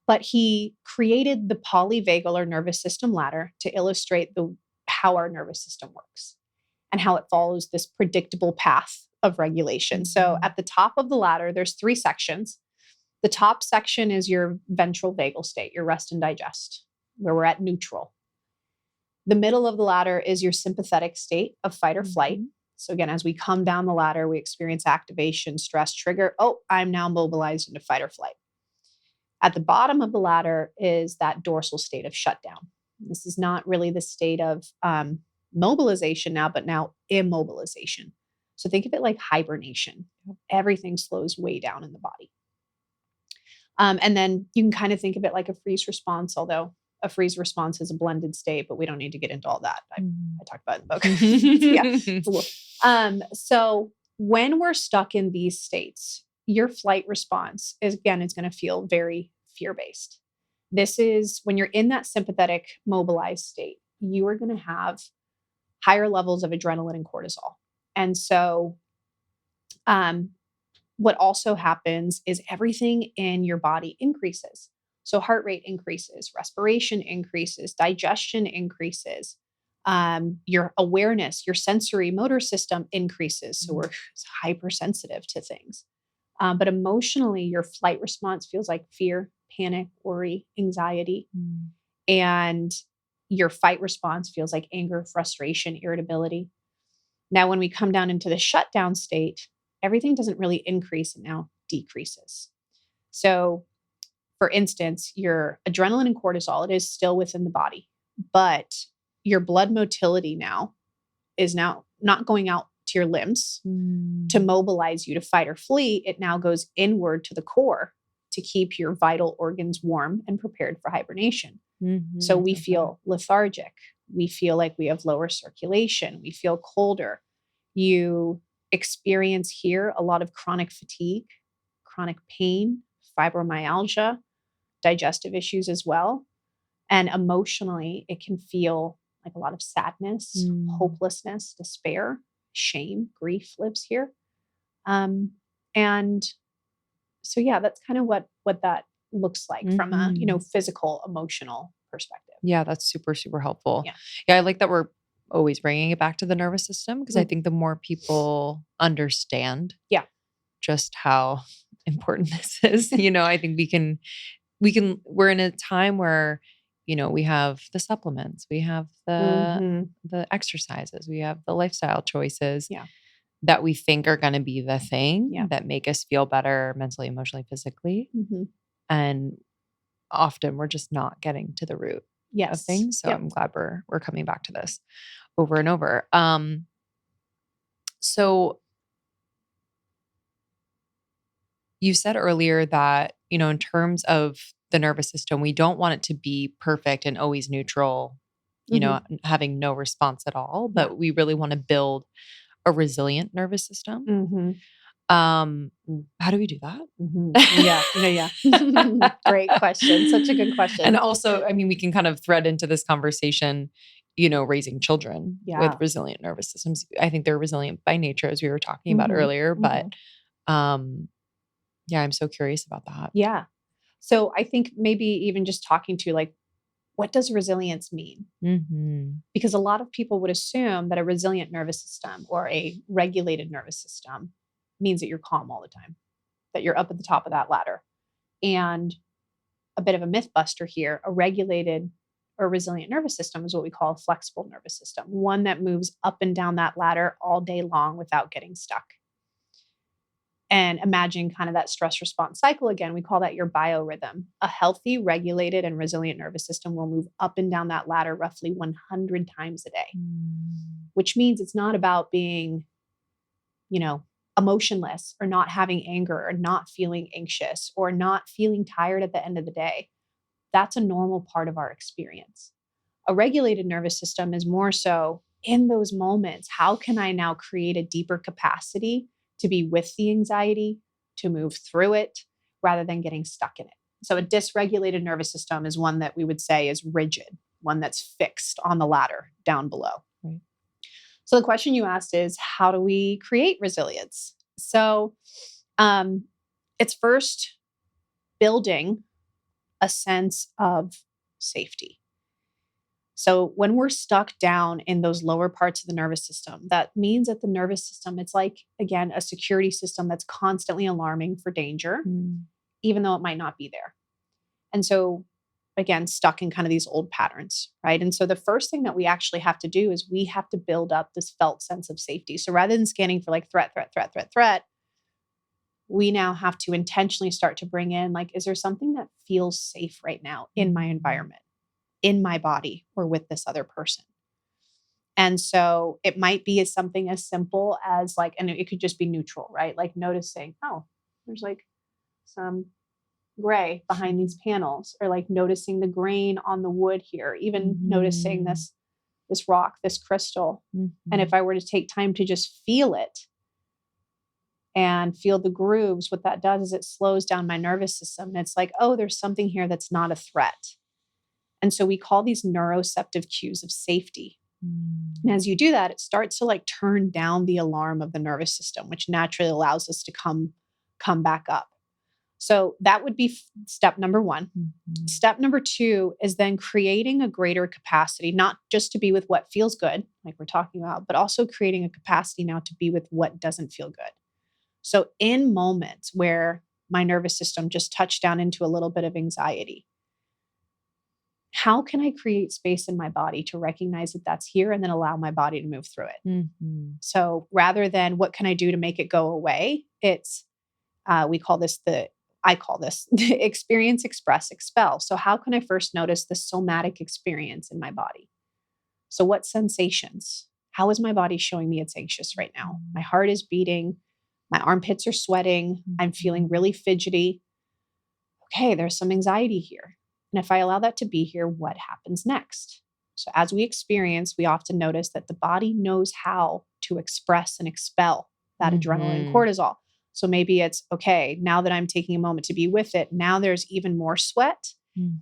But he created the polyvagal or nervous system ladder to illustrate how our nervous system works and how it follows this predictable path of regulation. So at the top of the ladder, there's 3 sections. The top section is your ventral vagal state, your rest and digest, where we're at neutral. The middle of the ladder is your sympathetic state of fight or flight. So again, as we come down the ladder, we experience activation, stress, trigger. Oh, I'm now mobilized into fight or flight. At the bottom of the ladder is that dorsal state of shutdown. This is not really the state of mobilization now, but now immobilization. So think of it like hibernation. Everything slows way down in the body. And then you can kind of think of it like a freeze response, although a freeze response is a blended state, but we don't need to get into all that. I talked about it in the book. So when we're stuck in these states, your flight response is going to feel very fear-based. This is when you're in that sympathetic mobilized state, you are going to have higher levels of adrenaline and cortisol. And so what also happens is everything in your body increases. So heart rate increases, respiration increases, digestion increases, your awareness, your sensory motor system increases. So we're hypersensitive to things. But emotionally, your flight response feels like fear, panic, worry, anxiety. And your fight response feels like anger, frustration, irritability. Now, when we come down into the shutdown state, everything doesn't really increase, and now decreases. So, for instance, your adrenaline and cortisol, it is still within the body, but your blood motility now is now not going out to your limbs to mobilize you to fight or flee. It now goes inward to the core to keep your vital organs warm and prepared for hibernation. So we feel lethargic. We feel like we have lower circulation. We feel colder. You experience here a lot of chronic fatigue, chronic pain, fibromyalgia, digestive issues as well. And emotionally, it can feel like a lot of sadness, hopelessness, despair, shame, grief lives here. And so, yeah, that's kind of what that looks like from a, physical, emotional perspective. Yeah, that's super, super helpful. Yeah, I like that we're always bringing it back to the nervous system, because I think the more people understand just how important this is, I think we're in a time where, we have the supplements, we have the exercises, we have the lifestyle choices that we think are going to be the thing that make us feel better mentally, emotionally, physically. And often we're just not getting to the root of things. So I'm glad we're coming back to this over and over. So you said earlier that, in terms of the nervous system, we don't want it to be perfect and always neutral, having no response at all, but we really want to build a resilient nervous system. How do we do that? Great question. Such a good question. And also, we can kind of thread into this conversation, raising children with resilient nervous systems. I think they're resilient by nature, as we were talking about earlier, but Yeah, I'm so curious about that. Yeah. So I think maybe even just talking to like, what does resilience mean? Because a lot of people would assume that a resilient nervous system or a regulated nervous system means that you're calm all the time, that you're up at the top of that ladder. And a bit of a myth buster here, a regulated or resilient nervous system is what we call a flexible nervous system, one that moves up and down that ladder all day long without getting stuck. And imagine kind of that stress response cycle again. We call that your biorhythm. A healthy, regulated, and resilient nervous system will move up and down that ladder roughly 100 times a day, which means it's not about being, emotionless or not having anger or not feeling anxious or not feeling tired at the end of the day. That's a normal part of our experience. A regulated nervous system is more so in those moments. How can I now create a deeper capacity to be with the anxiety, to move through it, rather than getting stuck in it? So a dysregulated nervous system is one that we would say is rigid, one that's fixed on the ladder down below. Right. So the question you asked is, how do we create resilience? So it's first building a sense of safety. So when we're stuck down in those lower parts of the nervous system, that means that the nervous system, it's like, again, a security system that's constantly alarming for danger, even though it might not be there. And so, again, stuck in kind of these old patterns, right? And so the first thing that we actually have to do is we have to build up this felt sense of safety. So rather than scanning for like threat, we now have to intentionally start to bring in, like, is there something that feels safe right now in my environment, in my body, or with this other person? And so it might be something as simple as like, and it could just be neutral, right? Like noticing, oh, there's like some gray behind these panels, or like noticing the grain on the wood here, even noticing this rock, this crystal. And if I were to take time to just feel it and feel the grooves, what that does is it slows down my nervous system. And it's like, oh, there's something here that's not a threat. And so we call these neuroceptive cues of safety. And as you do that, it starts to like turn down the alarm of the nervous system, which naturally allows us to come back up. So that would be step number one. Step number two is then creating a greater capacity, not just to be with what feels good, like we're talking about, but also creating a capacity now to be with what doesn't feel good. So in moments where my nervous system just touched down into a little bit of anxiety, how can I create space in my body to recognize that that's here and then allow my body to move through it? So rather than what can I do to make it go away, it's, I call this the experience, express, expel. So how can I first notice the somatic experience in my body? So what sensations? How is my body showing me it's anxious right now? My heart is beating. My armpits are sweating. I'm feeling really fidgety. Okay, there's some anxiety here. And if I allow that to be here, what happens next? So as we experience, we often notice that the body knows how to express and expel that adrenaline and cortisol. So maybe it's, okay, now that I'm taking a moment to be with it, now there's even more sweat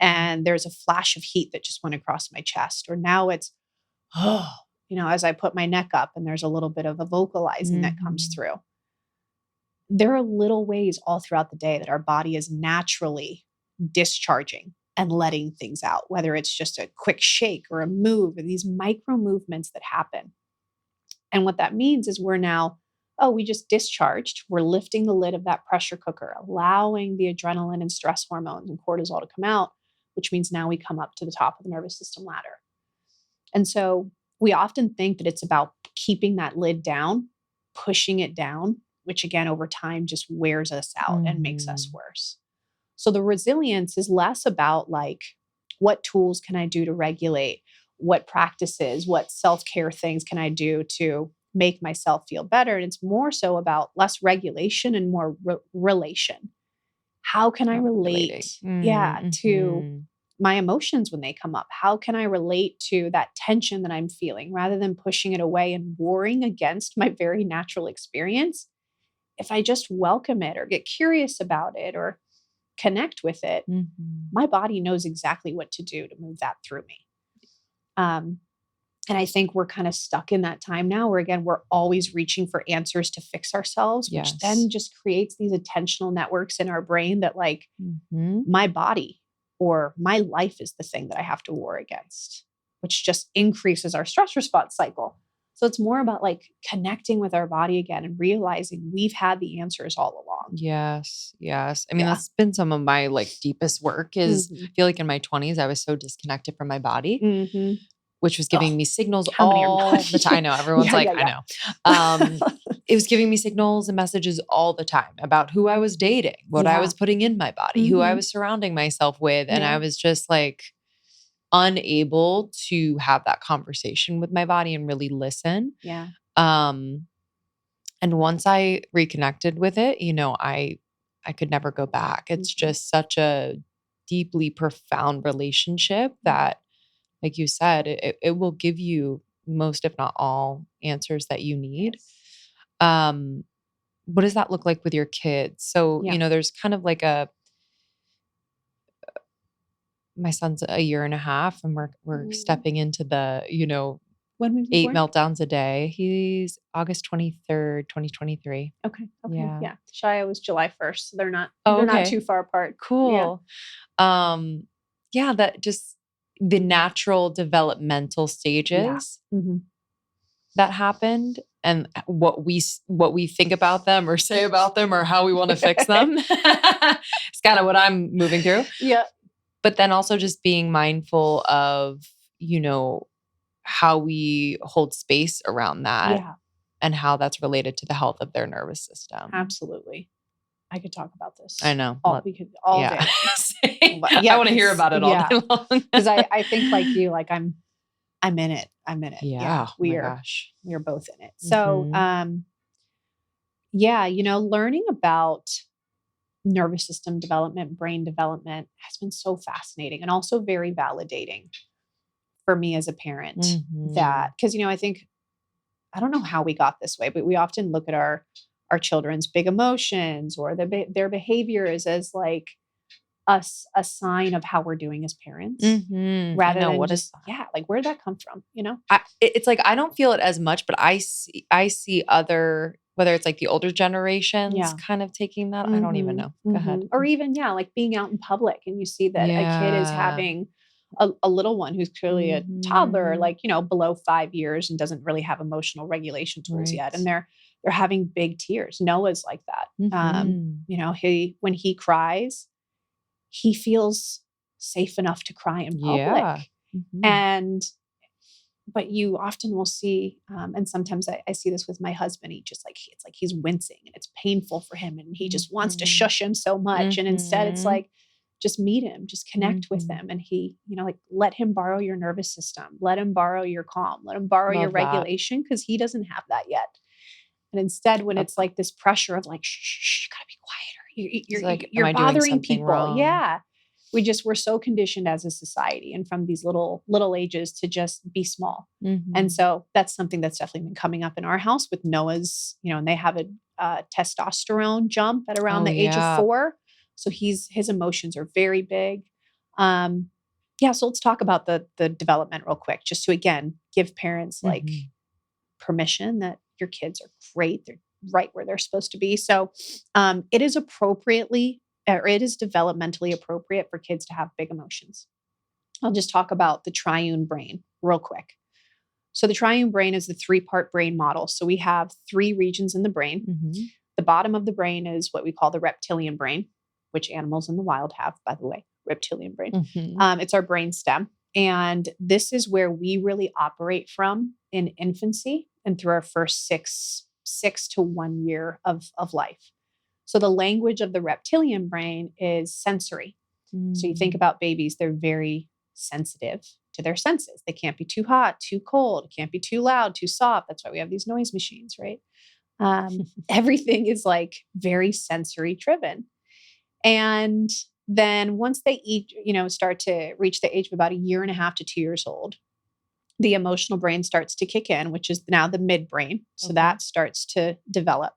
and there's a flash of heat that just went across my chest. Or now it's, as I put my neck up and there's a little bit of a vocalizing that comes through. There are little ways all throughout the day that our body is naturally discharging and letting things out, whether it's just a quick shake or a move, or these micro movements that happen. And what that means is we're now, we just discharged. We're lifting the lid of that pressure cooker, allowing the adrenaline and stress hormones and cortisol to come out, which means now we come up to the top of the nervous system ladder. And so we often think that it's about keeping that lid down, pushing it down, which again, over time just wears us out and makes us worse. So the resilience is less about like, what tools can I do to regulate? What practices, what self-care things can I do to make myself feel better? And it's more so about less regulation and more relation. How can I relate to my emotions when they come up? How can I relate to that tension that I'm feeling rather than pushing it away and warring against my very natural experience? If I just welcome it or get curious about it or connect with it, my body knows exactly what to do to move that through me. And I think we're kind of stuck in that time now where, again, we're always reaching for answers to fix ourselves, which then just creates these attentional networks in our brain that like my body or my life is the thing that I have to war against, which just increases our stress response cycle. So it's more about like connecting with our body again and realizing we've had the answers all along. Yes. Yes. I mean, that's been some of my like deepest work is I feel like in my 20s, I was so disconnected from my body, which was giving me signals all the time. I know everyone's I know. It was giving me signals and messages all the time about who I was dating, what I was putting in my body, who I was surrounding myself with. And I was just like unable to have that conversation with my body and really listen. Yeah. And once I reconnected with it, you know, I could never go back. It's just such a deeply profound relationship that, like you said, it will give you most, if not all, answers that you need. What does that look like with your kids? So, you know, there's kind of like my son's a year and a half and we're stepping into the, you know, when was 8 meltdowns a day. He's August 23rd, 2023. Okay. Yeah. Shia was July 1st. So they're not too far apart. Cool. Yeah. That just the natural developmental stages that happened and what we think about them or say about them or how we want to fix them. It's kind of what I'm moving through. Yeah. But then also just being mindful of, you know, how we hold space around that and how that's related to the health of their nervous system. Absolutely. I could talk about this. I know. We could all day. I want to hear about it all day long. Because I think like you, like I'm in it. Yeah. We are both in it. So, you know, learning about nervous system development, brain development has been so fascinating and also very validating for me as a parent that, because, you know, I don't know how we got this way, but we often look at our children's big emotions or their behaviors as like a sign of how we're doing as parents rather than just, like where'd that come from? You know, it's like, I don't feel it as much, but I see other, whether it's like the older generations kind of taking that. I don't even know. Go ahead. Or even, like being out in public and you see that a kid is having a little one who's clearly a toddler, like, you know, below 5 years and doesn't really have emotional regulation tools yet. And they're having big tears. Noah's like that. You know, when he cries, he feels safe enough to cry in public. But you often will see, and sometimes I see this with my husband, it's like he's wincing and it's painful for him and he just wants to shush him so much. And instead it's like, just meet him, just connect with him. And he, you know, like let him borrow your nervous system, let him borrow your calm, let him borrow your regulation because he doesn't have that yet. And instead, when it's like this pressure of like, shh, you gotta be quieter. You're bothering people. Wrong? Yeah. We're so conditioned as a society and from these little ages to just be small. And so that's something that's definitely been coming up in our house with Noah's, you know, and they have a testosterone jump at around the age of 4. So his emotions are very big. So let's talk about the development real quick, just to, again, give parents like permission that your kids are great. They're right where they're supposed to be. So it is developmentally appropriate for kids to have big emotions. I'll just talk about the triune brain real quick. So the triune brain is the 3-part brain model. So we have 3 regions in the brain. The bottom of the brain is what we call the reptilian brain, which animals in the wild have, by the way, reptilian brain. It's our brain stem. And this is where we really operate from in infancy and through our first six to 1 year of life. So the language of the reptilian brain is sensory. So you think about babies, they're very sensitive to their senses. They can't be too hot, too cold, it can't be too loud, too soft. That's why we have these noise machines, right? Everything is like very sensory driven. And then once they start to reach the age of about 1.5 to 2 years old, the emotional brain starts to kick in, which is now the midbrain. So that starts to develop.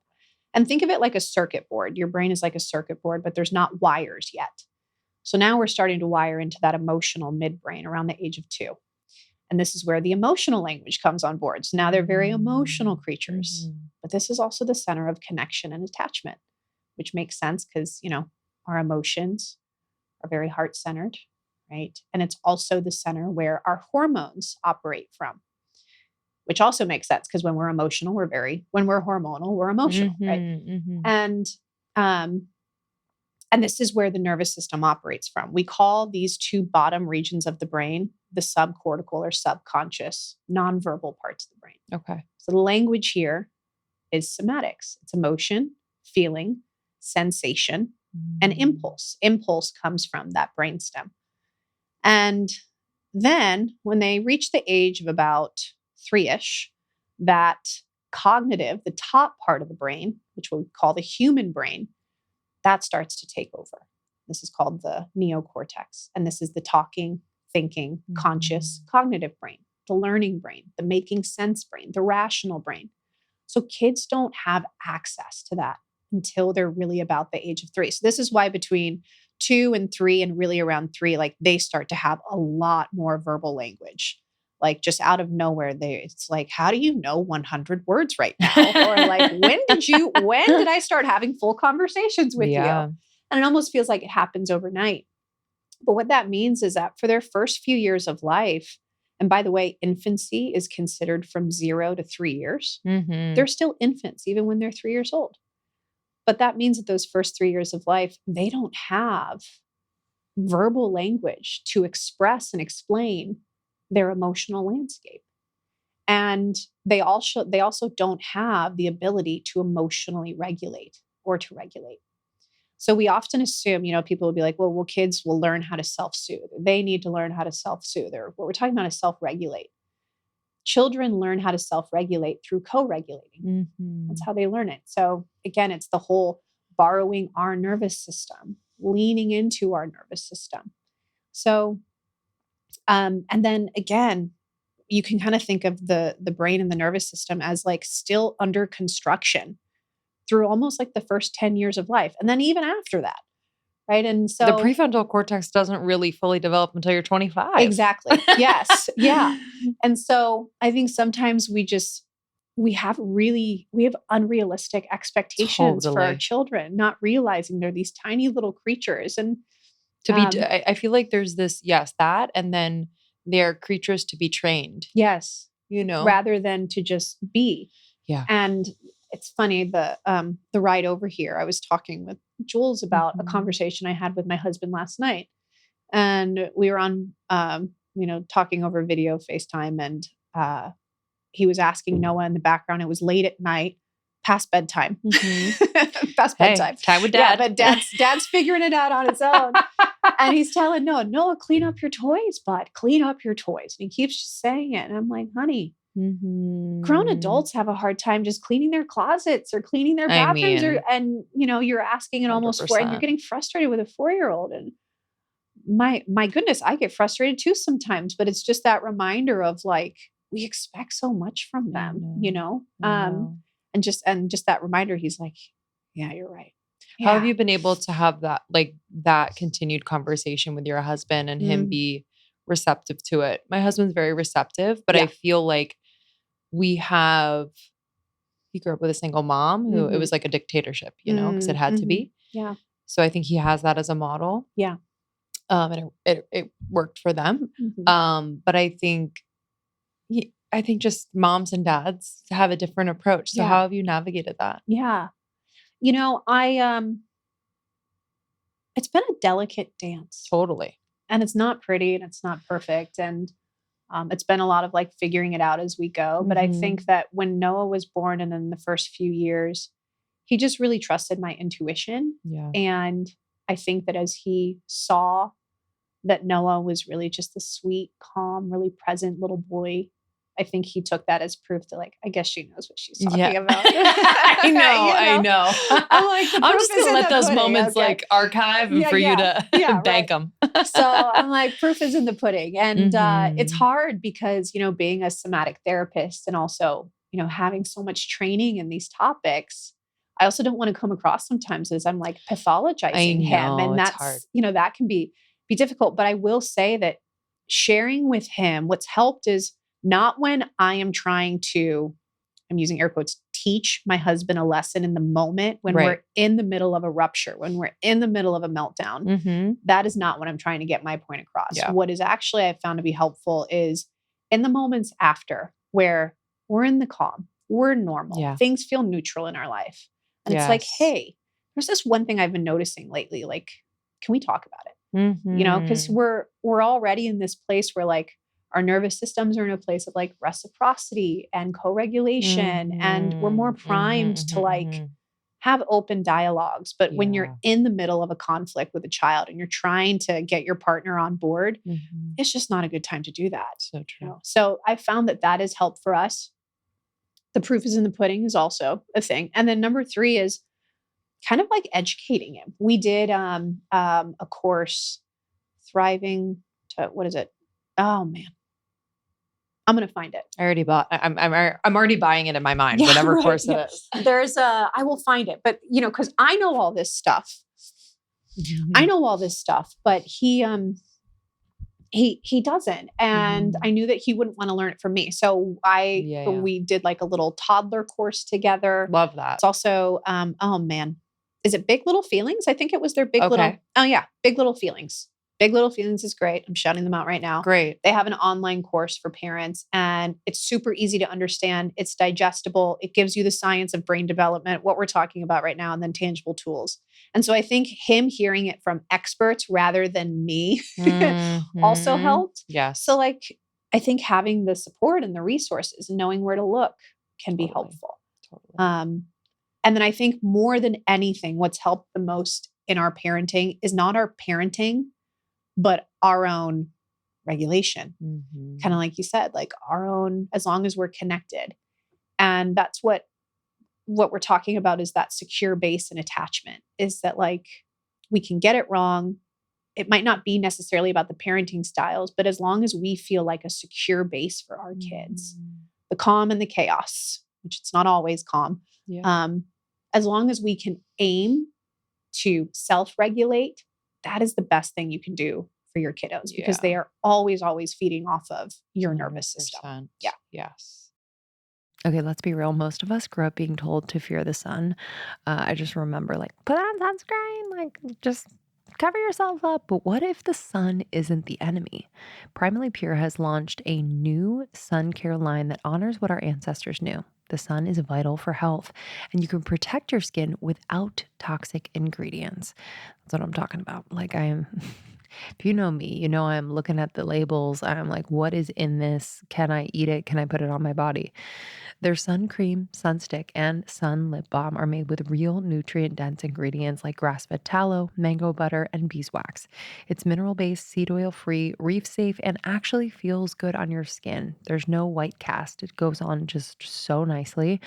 And think of it like a circuit board. Your brain is like a circuit board, but there's not wires yet. So now we're starting to wire into that emotional midbrain around the age of 2. And this is where the emotional language comes on board. So now they're very emotional creatures, but this is also the center of connection and attachment, which makes sense because, our emotions are very heart-centered, right? And it's also the center where our hormones operate from, which also makes sense because when we're emotional, when we're hormonal, we're emotional, right? And this is where the nervous system operates from. We call these two bottom regions of the brain the subcortical or subconscious, nonverbal parts of the brain. Okay. So the language here is somatics. It's emotion, feeling, sensation, and impulse. Impulse comes from that brainstem. And then when they reach the age of about 3-ish, that cognitive, the top part of the brain, which we call the human brain, that starts to take over. This is called the neocortex. And this is the talking, thinking, conscious, cognitive brain, the learning brain, the making sense brain, the rational brain. So kids don't have access to that until they're really about the age of 3. So this is why between 2 and 3 and really around 3, like they start to have a lot more verbal language. Like just out of nowhere, it's like, how do you know 100 words right now? Or like, when did I start having full conversations with you? And it almost feels like it happens overnight. But what that means is that for their first few years of life, and by the way, infancy is considered from 0 to 3 years. They're still infants, even when they're 3 years old. But that means that those first 3 years of life, they don't have verbal language to express and explain their emotional landscape. And they also don't have the ability to emotionally regulate or to regulate. So we often assume, people will be like, well, kids will learn how to self-soothe. They need to learn how to self-soothe. Or what we're talking about is self-regulate. Children learn how to self-regulate through co-regulating. That's how they learn it. So again, it's the whole borrowing our nervous system, leaning into our nervous system. So, and then again, you can kind of think of the brain and the nervous system as like still under construction through almost like the first 10 years of life. And then even after that, right? And so the prefrontal cortex doesn't really fully develop until you're 25. Exactly. Yes. Yeah. And so I think sometimes we have unrealistic expectations for our children, not realizing they're these tiny little creatures. And I feel like there's this, that, and then they're creatures to be trained. Yes. Rather than to just be. Yeah. And it's funny, the ride over here, I was talking with Jules about a conversation I had with my husband last night. And we were on, talking over video FaceTime, and he was asking Noah in the background. It was late at night, past bedtime. Past bedtime. Time with dad. Yeah, but dad's figuring it out on his own. And he's telling Noah, clean up your toys, bud. Clean up your toys. And he keeps just saying it. And I'm like, honey, grown adults have a hard time just cleaning their closets or cleaning their bathrooms. You're asking an almost 4, and you're getting frustrated with a 4-year-old. And my goodness, I get frustrated too sometimes, but it's just that reminder of like, we expect so much from them, and just that reminder, he's like, yeah, you're right. Yeah. How have you been able to have that continued conversation with your husband and him be receptive to it? My husband's very receptive, but I feel like he grew up with a single mom who it was like a dictatorship, because it had to be. Yeah. So I think he has that as a model. Yeah. And it worked for them. But I think just moms and dads have a different approach. So how have you navigated that? Yeah. It's been a delicate dance. Totally. And it's not pretty and it's not perfect. And it's been a lot of like figuring it out as we go. But I think that when Noah was born and in the first few years, he just really trusted my intuition. Yeah. And I think that as he saw that Noah was really just the sweet, calm, really present little boy, I think he took that as proof that, like, I guess she knows what she's talking about. I know. I'm just going to let those pudding. moments like archive and for you to bank them. So I'm like, proof is in the pudding. And it's hard because, being a somatic therapist and also, having so much training in these topics, I also don't want to come across sometimes as I'm like pathologizing him. And that's hard. That can be difficult. But I will say that sharing with him, what's helped is not when I am trying to, I'm using air quotes, teach my husband a lesson in the moment when Right. we're in the middle of a rupture, when we're in the middle of a meltdown. Mm-hmm. That is not what I'm trying to get my point across. Yeah. What is actually I've found to be helpful is in the moments after where we're in the calm, we're normal, Yeah. things feel neutral in our life. And it's like, Yes. hey, there's this one thing I've been noticing lately. Like, can we talk about it? Mm-hmm. You know, because we're already in this place where like our nervous systems are in a place of like reciprocity and co-regulation, and we're more primed to like have open dialogues. But when you're in the middle of a conflict with a child and you're trying to get your partner on board, it's just not a good time to do that. So true. You know? So I found that that has helped for us. The proof is in the pudding is also a thing. And then number 3 is kind of like educating him. We did a course, Thriving to, what is it? Oh man, I'm gonna find it. I already bought. I'm already buying it in my mind. Whatever course it is. There's I will find it, but you know, because I know all this stuff. I know all this stuff, but he doesn't, and I knew that he wouldn't want to learn it from me. So we did like a little toddler course together. Love that. It's also oh man, is it Big Little Feelings? I think it was their Big Little. Oh yeah, Big Little Feelings. Big Little Feelings is great. I'm shouting them out right now. Great. They have an online course for parents and it's super easy to understand. It's digestible. It gives you the science of brain development, what we're talking about right now, and then tangible tools. And so I think him hearing it from experts rather than me also helped. Yes. So like, I think having the support and the resources and knowing where to look can be helpful. Totally. And then I think more than anything, what's helped the most in our parenting is not our parenting, but our own regulation. Kind of like you said, like our own, as long as we're connected. And that's what we're talking about is that secure base and attachment, is that like we can get it wrong. It might not be necessarily about the parenting styles, but as long as we feel like a secure base for our kids, the calm and the chaos, which it's not always calm. As long as we can aim to self-regulate, that is the best thing you can do for your kiddos because they are always, always feeding off of your nervous system. Yeah. Yes. Okay, let's be real. Most of us grew up being told to fear the sun. I just remember like, put on sunscreen, like just cover yourself up. But what if the sun isn't the enemy? Primally Pure has launched a new sun care line that honors what our ancestors knew. The sun is vital for health, and you can protect your skin without toxic ingredients. That's what I'm talking about. Like if you know me, you know I'm looking at the labels. I'm like, what is in this? Can I eat it? Can I put it on my body? Their sun cream, sun stick, and sun lip balm are made with real nutrient-dense ingredients like grass-fed tallow, mango butter, and beeswax. It's mineral-based, seed oil-free, reef-safe, and actually feels good on your skin. There's no white cast. It goes on just so nicely.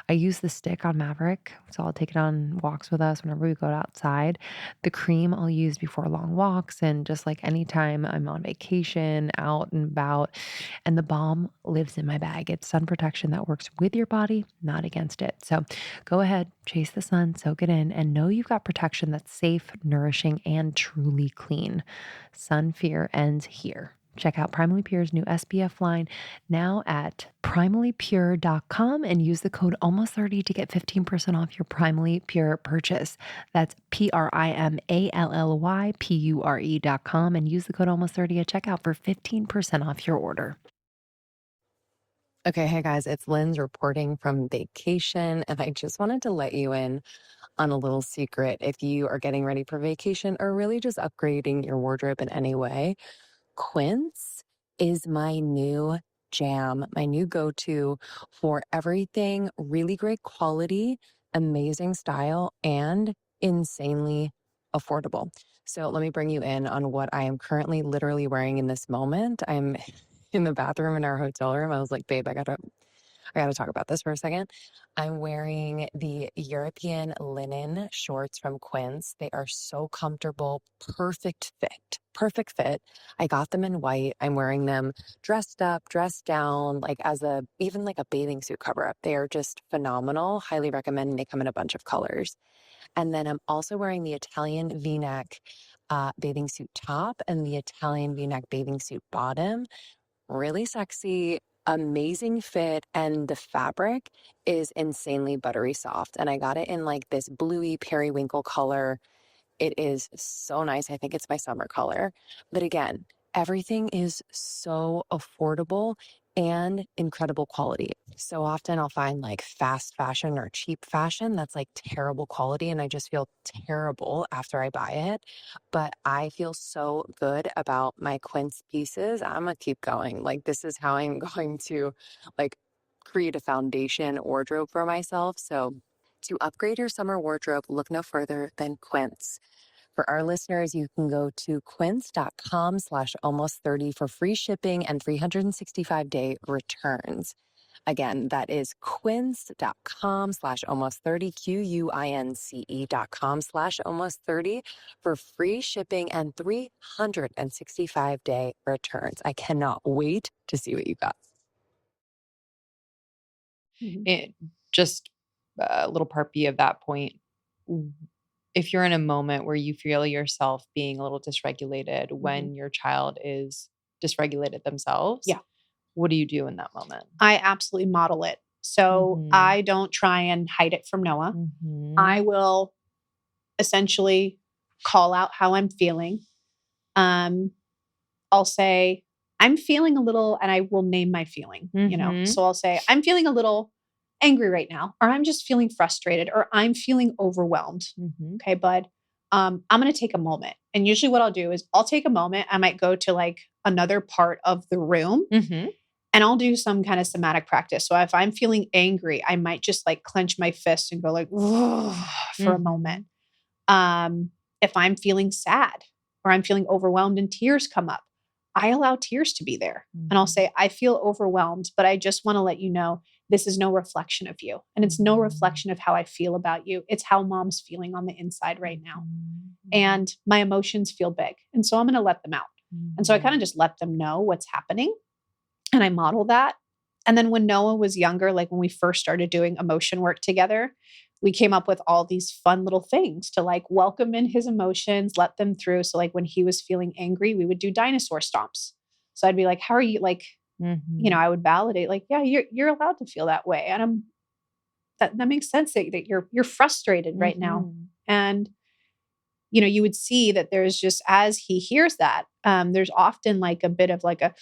I use the stick on Maverick, so I'll take it on walks with us whenever we go outside. The cream I'll use before long walks and just like anytime I'm on vacation, out and about. And the balm lives in my bag. It's sun protection that works with your body, not against it. So go ahead, chase the sun, soak it in, and know you've got protection that's safe, nourishing, and truly clean. Sun fear ends here. Check out Primally Pure's new SPF line now at primallypure.com and use the code almost30 to get 15% off your Primally Pure purchase. That's PRIMALLYPURE.com and use the code almost30 at checkout for 15% off your order. Okay, hey guys, it's Linz reporting from vacation, and I just wanted to let you in on a little secret. If you are getting ready for vacation or really just upgrading your wardrobe in any way, Quince is my new jam, my new go-to for everything really great quality, amazing style, and insanely affordable. So let me bring you in on what I am currently literally wearing in this moment. I'm in the bathroom in our hotel room. I was like, babe, I gotta talk about this for a second. I'm wearing the European linen shorts from Quince. They are so comfortable, perfect fit, perfect fit. I got them in white. I'm wearing them dressed up, dressed down, like even like a bathing suit cover up. They are just phenomenal. Highly recommend. They come in a bunch of colors. And then I'm also wearing the Italian V-neck bathing suit top and the Italian V-neck bathing suit bottom. Really sexy, amazing fit, and the fabric is insanely buttery soft. And I got it in like this bluey periwinkle color. It is so nice. I think it's my summer color. But again, everything is so affordable and incredible quality. So often I'll find like fast fashion or cheap fashion that's like terrible quality, and I just feel terrible after I buy it. But I feel so good about my Quince pieces. I'm gonna keep going. Like, this is how I'm going to like create a foundation wardrobe for myself. So to upgrade your summer wardrobe, look no further than Quince. For our listeners, you can go to quince.com/almost30 for free shipping and 365-day returns. Again, that is quince.com/almost30, QUINCE.com/almost30 for free shipping and 365-day returns. I cannot wait to see what you got. Just a little part B of that point. If you're in a moment where you feel yourself being a little dysregulated when your child is dysregulated themselves, what do you do in that moment? I absolutely model it. So I don't try and hide it from Noah. I will essentially call out how I'm feeling. I'll say, I'm feeling a little, and I will name my feeling, So I'll say, I'm feeling a little angry right now, or I'm just feeling frustrated, or I'm feeling overwhelmed. Okay, bud. I'm going to take a moment. And usually what I'll do is I'll take a moment. I might go to like another part of the room and I'll do some kind of somatic practice. So if I'm feeling angry, I might just like clench my fist and go like, for a moment. If I'm feeling sad or I'm feeling overwhelmed and tears come up, I allow tears to be there. And I'll say, I feel overwhelmed, but I just want to let you know this is no reflection of you. And it's no reflection of how I feel about you. It's how mom's feeling on the inside right now. And my emotions feel big. And so I'm going to let them out. And so I kind of just let them know what's happening. And I model that. And then when Noah was younger, like when we first started doing emotion work together, we came up with all these fun little things to like welcome in his emotions, let them through. So like when he was feeling angry, we would do dinosaur stomps. So I'd be like, how are you? Like, I would validate like, yeah, you're allowed to feel that way. And that makes sense that you're frustrated right now. And, you would see that there's just, as he hears that, there's often like a bit of like a,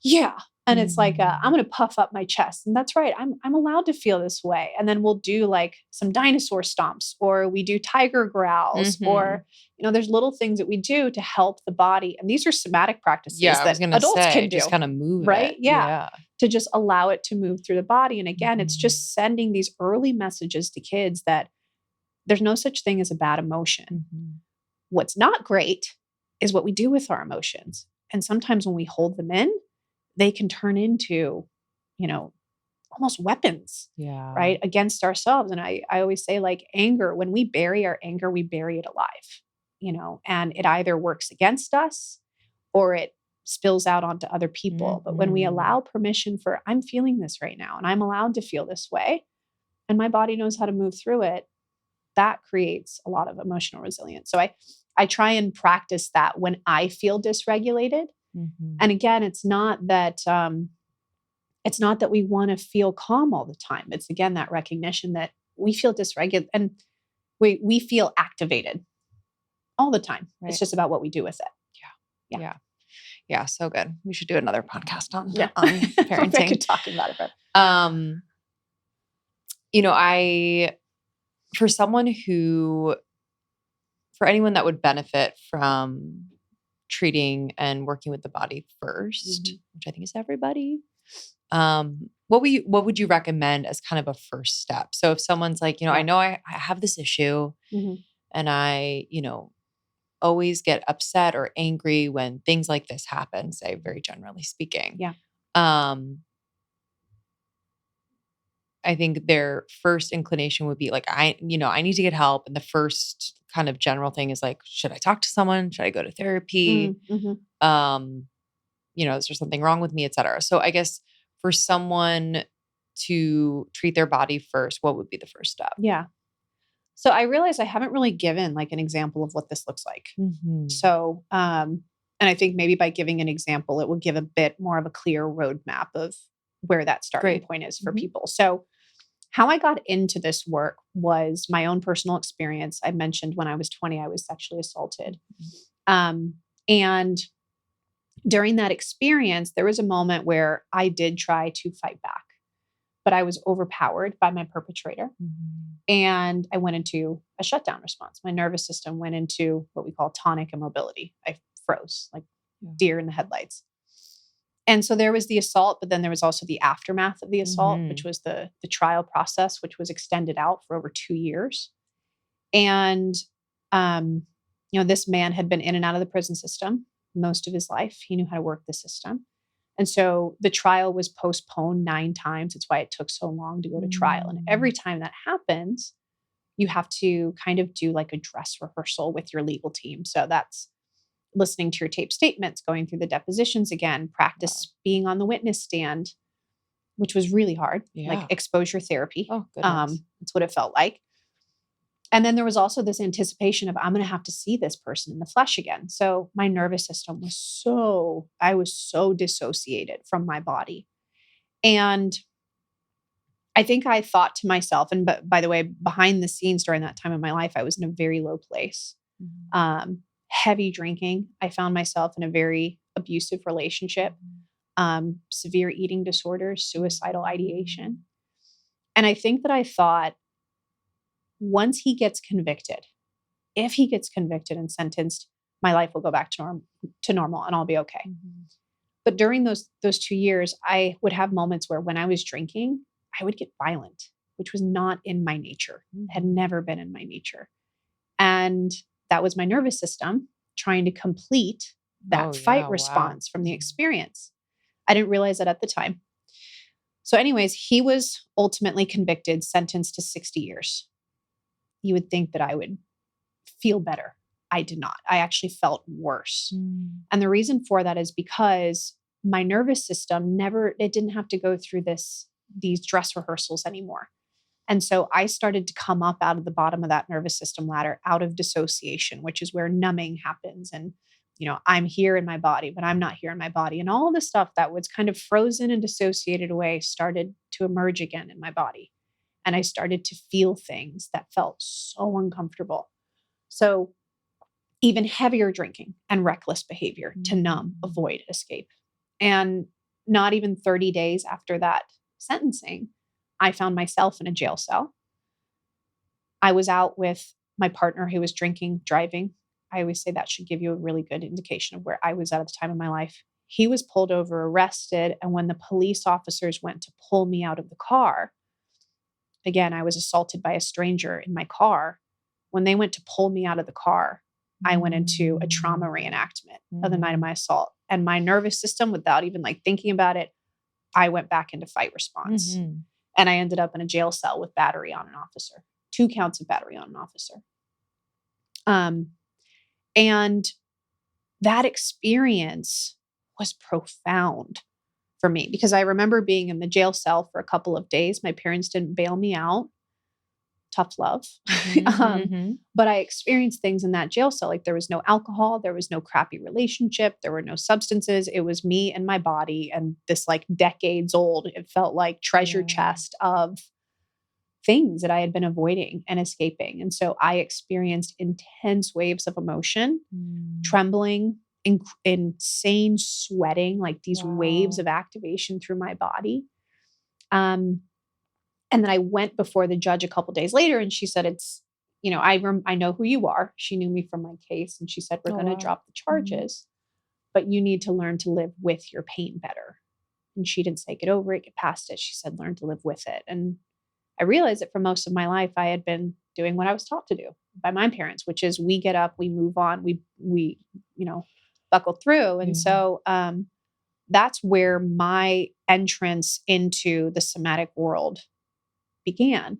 yeah. And it's like, I'm going to puff up my chest. And that's right. I'm allowed to feel this way. And then we'll do like some dinosaur stomps, or we do tiger growls, or, there's little things that we do to help the body. And these are somatic practices that adults can do. Just kind of move right? it. Yeah. To just allow it to move through the body. And again, it's just sending these early messages to kids that there's no such thing as a bad emotion. What's not great is what we do with our emotions. And sometimes when we hold them in, they can turn into, almost weapons, right? Against ourselves. And I always say like anger, when we bury our anger, we bury it alive, and it either works against us or it spills out onto other people. But when we allow permission for, I'm feeling this right now and I'm allowed to feel this way and my body knows how to move through it, that creates a lot of emotional resilience. So I try and practice that when I feel dysregulated. And again, it's not that we want to feel calm all the time. It's again, that recognition that we feel dysregulated and we feel activated all the time. Right. It's just about what we do with it. Yeah. So good. We should do another podcast on parenting. I could talk about it. For anyone that would benefit from treating and working with the body first, which I think is everybody, what would you recommend as kind of a first step? So if someone's like, I know I have this issue and I, always get upset or angry when things like this happen, say very generally speaking. Yeah. I think their first inclination would be like, I need to get help. And the first kind of general thing is like, should I talk to someone? Should I go to therapy? Is there something wrong with me, et cetera? So I guess for someone to treat their body first, what would be the first step? Yeah. So I realized I haven't really given like an example of what this looks like. So, and I think maybe by giving an example, it will give a bit more of a clear roadmap of where that starting point is for people. So how I got into this work was my own personal experience. I mentioned when I was 20, I was sexually assaulted. And during that experience, there was a moment where I did try to fight back, but I was overpowered by my perpetrator. And I went into a shutdown response. My nervous system went into what we call tonic immobility. I froze like deer in the headlights. And so there was the assault, but then there was also the aftermath of the assault, which was the trial process, which was extended out for over 2 years. And, this man had been in and out of the prison system most of his life. He knew how to work the system. And so the trial was postponed 9 times. That's why it took so long to go to trial. And every time that happens, you have to kind of do like a dress rehearsal with your legal team. So that's listening to your tape statements, going through the depositions again, practice being on the witness stand, which was really hard, like exposure therapy. Oh, goodness. That's what it felt like. And then there was also this anticipation of I'm going to have to see this person in the flesh again. So my nervous system I was so dissociated from my body. And I think I thought to myself, and by the way, behind the scenes during that time of my life, I was in a very low place. Heavy drinking. I found myself in a very abusive relationship, severe eating disorders, suicidal ideation. And I think that I thought, once he gets convicted, if he gets convicted and sentenced, my life will go back to normal and I'll be okay. But during those 2 years, I would have moments where when I was drinking, I would get violent, which was not in my nature, had never been in my nature. And that was my nervous system trying to complete that fight response from the experience. I didn't realize that at the time. So anyways, he was ultimately convicted, sentenced to 60 years. You would think that I would feel better. I did not. I actually felt worse. And the reason for that is because my nervous system it didn't have to go through these dress rehearsals anymore. And so I started to come up out of the bottom of that nervous system ladder, out of dissociation, which is where numbing happens. And, I'm here in my body, but I'm not here in my body. And all the stuff that was kind of frozen and dissociated away started to emerge again in my body. And I started to feel things that felt so uncomfortable. So even heavier drinking and reckless behavior to numb, avoid, escape. And not even 30 days after that sentencing, I found myself in a jail cell. I was out with my partner who was drinking, driving. I always say that should give you a really good indication of where I was at the time of my life. He was pulled over, arrested. And when the police officers went to pull me out of the car, again, I was assaulted by a stranger in my car. When they went to pull me out of the car, I went into a trauma reenactment of the night of my assault. And my nervous system, without even thinking about it, I went back into fight response. And I ended up in a jail cell with battery on an officer, 2 counts of battery on an officer. And that experience was profound for me because I remember being in the jail cell for a couple of days. My parents didn't bail me out. Tough love. But I experienced things in that jail cell. Like there was no alcohol. There was no crappy relationship. There were no substances. It was me and my body and this decades old, it felt like treasure chest of things that I had been avoiding and escaping. And so I experienced intense waves of emotion, trembling, insane sweating, like these waves of activation through my body. And then I went before the judge a couple days later and she said, I know who you are. She knew me from my case. And she said, we're going to drop the charges, but you need to learn to live with your pain better. And she didn't say, get over it, get past it. She said, learn to live with it. And I realized that for most of my life, I had been doing what I was taught to do by my parents, which is we get up, we move on, we buckle through. And so that's where my entrance into the somatic world began.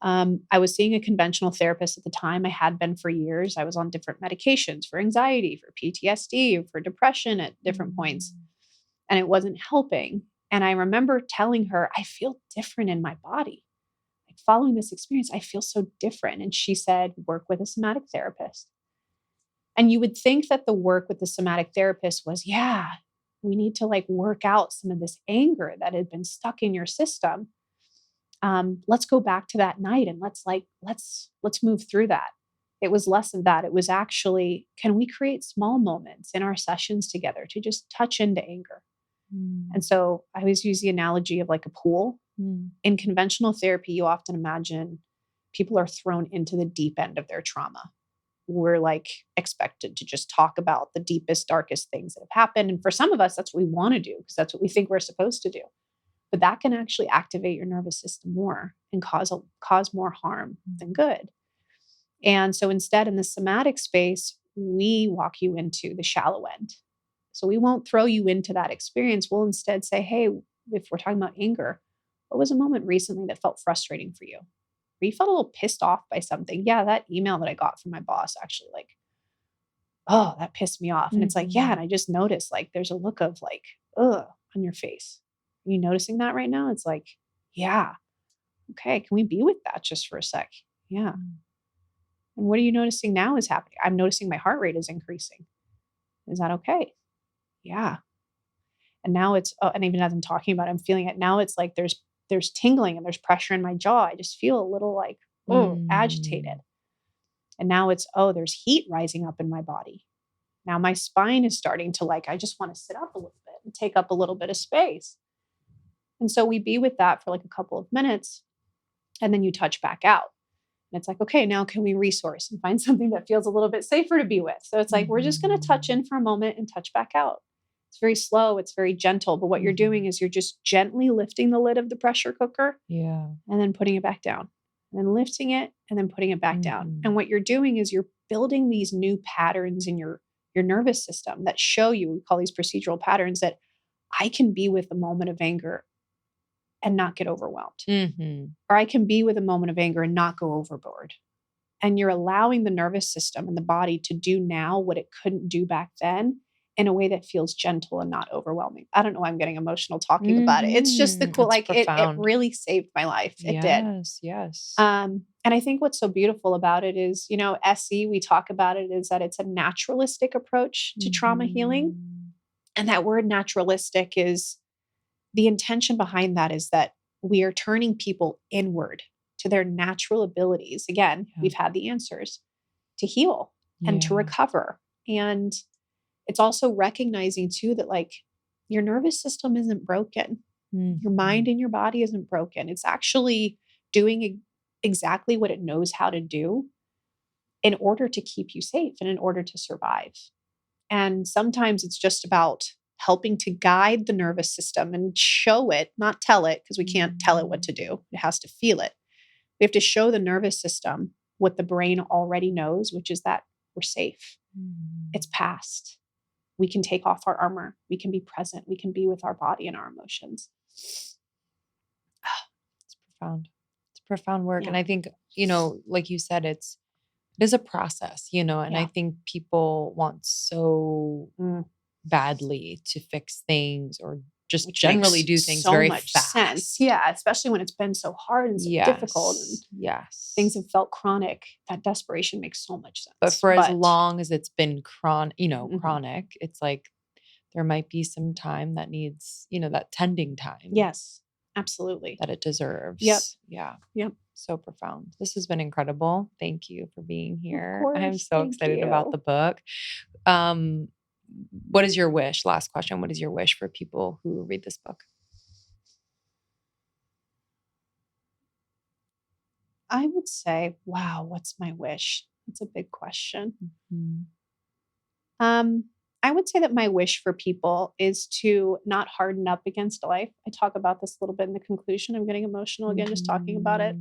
I was seeing a conventional therapist at the time. I had been for years. I was on different medications for anxiety, for PTSD, for depression at different points, and it wasn't helping. And I remember telling her, I feel different in my body. following this experience, I feel so different. And she said, work with a somatic therapist. And you would think that the work with the somatic therapist was, yeah, we need to like work out some of this anger that had been stuck in your system. Let's go back to that night and let's move through that. It was less of that. It was actually, can we create small moments in our sessions together to just touch into anger? And so I always use the analogy of like a pool. In conventional therapy, you often imagine people are thrown into the deep end of their trauma. We're like expected to just talk about the deepest, darkest things that have happened. And for some of us, that's what we want to do because that's what we think we're supposed to do. But that can actually activate your nervous system more and cause more harm than good. And so instead, in the somatic space, we walk you into the shallow end. So we won't throw you into that experience. We'll instead say, hey, if we're talking about anger, what was a moment recently that felt frustrating for you? Or you felt a little pissed off by something? Yeah, that email that I got from my boss actually like, oh, that pissed me off. And it's like, yeah. And I just noticed like there's a look of like, ugh, on your face. Are you noticing that right now? It's like, yeah. Okay, can we be with that just for a sec? Yeah. And what are you noticing now is happening? I'm noticing my heart rate is increasing. Is that okay? Yeah. And now it's, and even as I'm talking about it, I'm feeling it. Now it's like there's tingling and there's pressure in my jaw. I just feel a little like, agitated. And now it's, there's heat rising up in my body. Now my spine is starting to like, I just want to sit up a little bit and take up a little bit of space. And so we be with that for like a couple of minutes and then you touch back out. And it's like, okay, now can we resource and find something that feels a little bit safer to be with? So it's like, we're just going to touch in for a moment and touch back out. It's very slow. It's very gentle. But what you're doing is you're just gently lifting the lid of the pressure cooker. Yeah. And then putting it back down. And then lifting it and then putting it back down. And what you're doing is you're building these new patterns in your nervous system that show you, we call these procedural patterns, that I can be with a moment of anger and not get overwhelmed. Or I can be with a moment of anger and not go overboard. And you're allowing the nervous system and the body to do now what it couldn't do back then in a way that feels gentle and not overwhelming. I don't know why I'm getting emotional talking about it. It's just the cool, like it really saved my life. It did. Yes. And I think what's so beautiful about it is, SE, we talk about it, is that it's a naturalistic approach to trauma healing. And that word naturalistic is, the intention behind that is that we are turning people inward to their natural abilities. Again, we've had the answers to heal and to recover. And it's also recognizing too that like your nervous system isn't broken. Your mind and your body isn't broken. It's actually doing exactly what it knows how to do in order to keep you safe and in order to survive. And sometimes it's just about helping to guide the nervous system and show it, not tell it, because we can't tell it what to do. It has to feel it. We have to show the nervous system what the brain already knows, which is that we're safe. It's past. We can take off our armor. We can be present. We can be with our body and our emotions. It's profound. It's profound work. And I think, like you said, it is a process, and I think people want so badly to fix things or just generally do things so very much fast. Sense. Yeah, especially when it's been so hard and so difficult and things have felt chronic. That desperation makes so much sense. But for as long as it's been chronic, it's like there might be some time that needs, that tending time. Yes, absolutely. That it deserves. Yep. Yeah. Yep. So profound. This has been incredible. Thank you for being here. Of course, I'm so excited about the book. What is your wish? Last question. What is your wish for people who read this book? I would say, wow, what's my wish? That's a big question. I would say that my wish for people is to not harden up against life. I talk about this a little bit in the conclusion. I'm getting emotional again, just talking about it.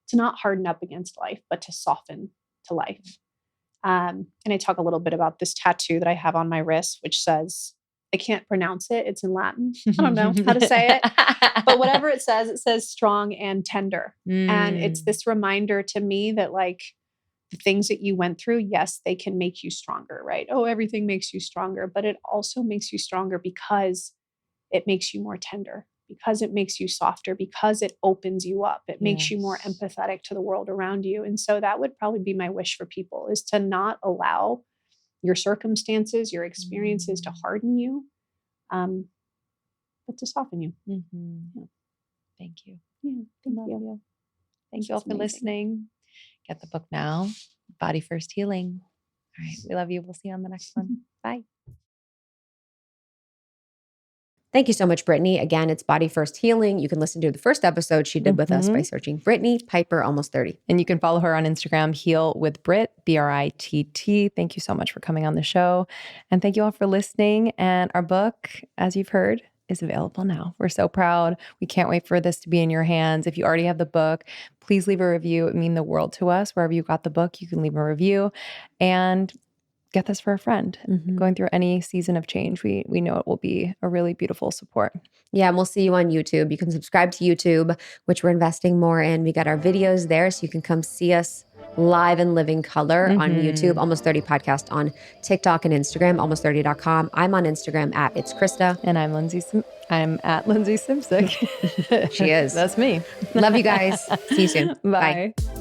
To not harden up against life, but to soften to life. And I talk a little bit about this tattoo that I have on my wrist, which says, I can't pronounce it. It's in Latin. I don't know how to say it, but whatever it says strong and tender. And it's this reminder to me that like the things that you went through, yes, they can make you stronger, right? Oh, everything makes you stronger, but it also makes you stronger because it makes you more tender. because it makes you softer, because it opens you up. It makes you more Yes. empathetic to the world around you. And so that would probably be my wish for people, is to not allow your circumstances, your experiences to harden you, but to soften you. Mm-hmm. Thank you. Yeah, thank Love you. you. Thank you all It's for amazing. listening. Get the book now, Body First Healing. All right. We love you. We'll see you on the next one. Bye. Thank you so much, Brittany. Again, it's Body First Healing. You can listen to the first episode she did with us by searching Brittany Piper, almost 30. And you can follow her on Instagram, Heal with Brit, Britt. Thank you so much for coming on the show. And thank you all for listening. And our book, as you've heard, is available now. We're so proud. We can't wait for this to be in your hands. If you already have the book, please leave a review. It means the world to us. Wherever you got the book, you can leave a review. And get this for a friend going through any season of change. We know it will be a really beautiful support. Yeah, and we'll see you on YouTube. You can subscribe to YouTube, which we're investing more in. We got our videos there, so you can come see us live in living color on YouTube. Almost 30 podcast on TikTok and Instagram, almost30.com. I'm on Instagram at It's Krista. And I'm Lindsey. I'm at Lindsey Simsick. She is. That's me. Love you guys. See you soon. Bye. Bye.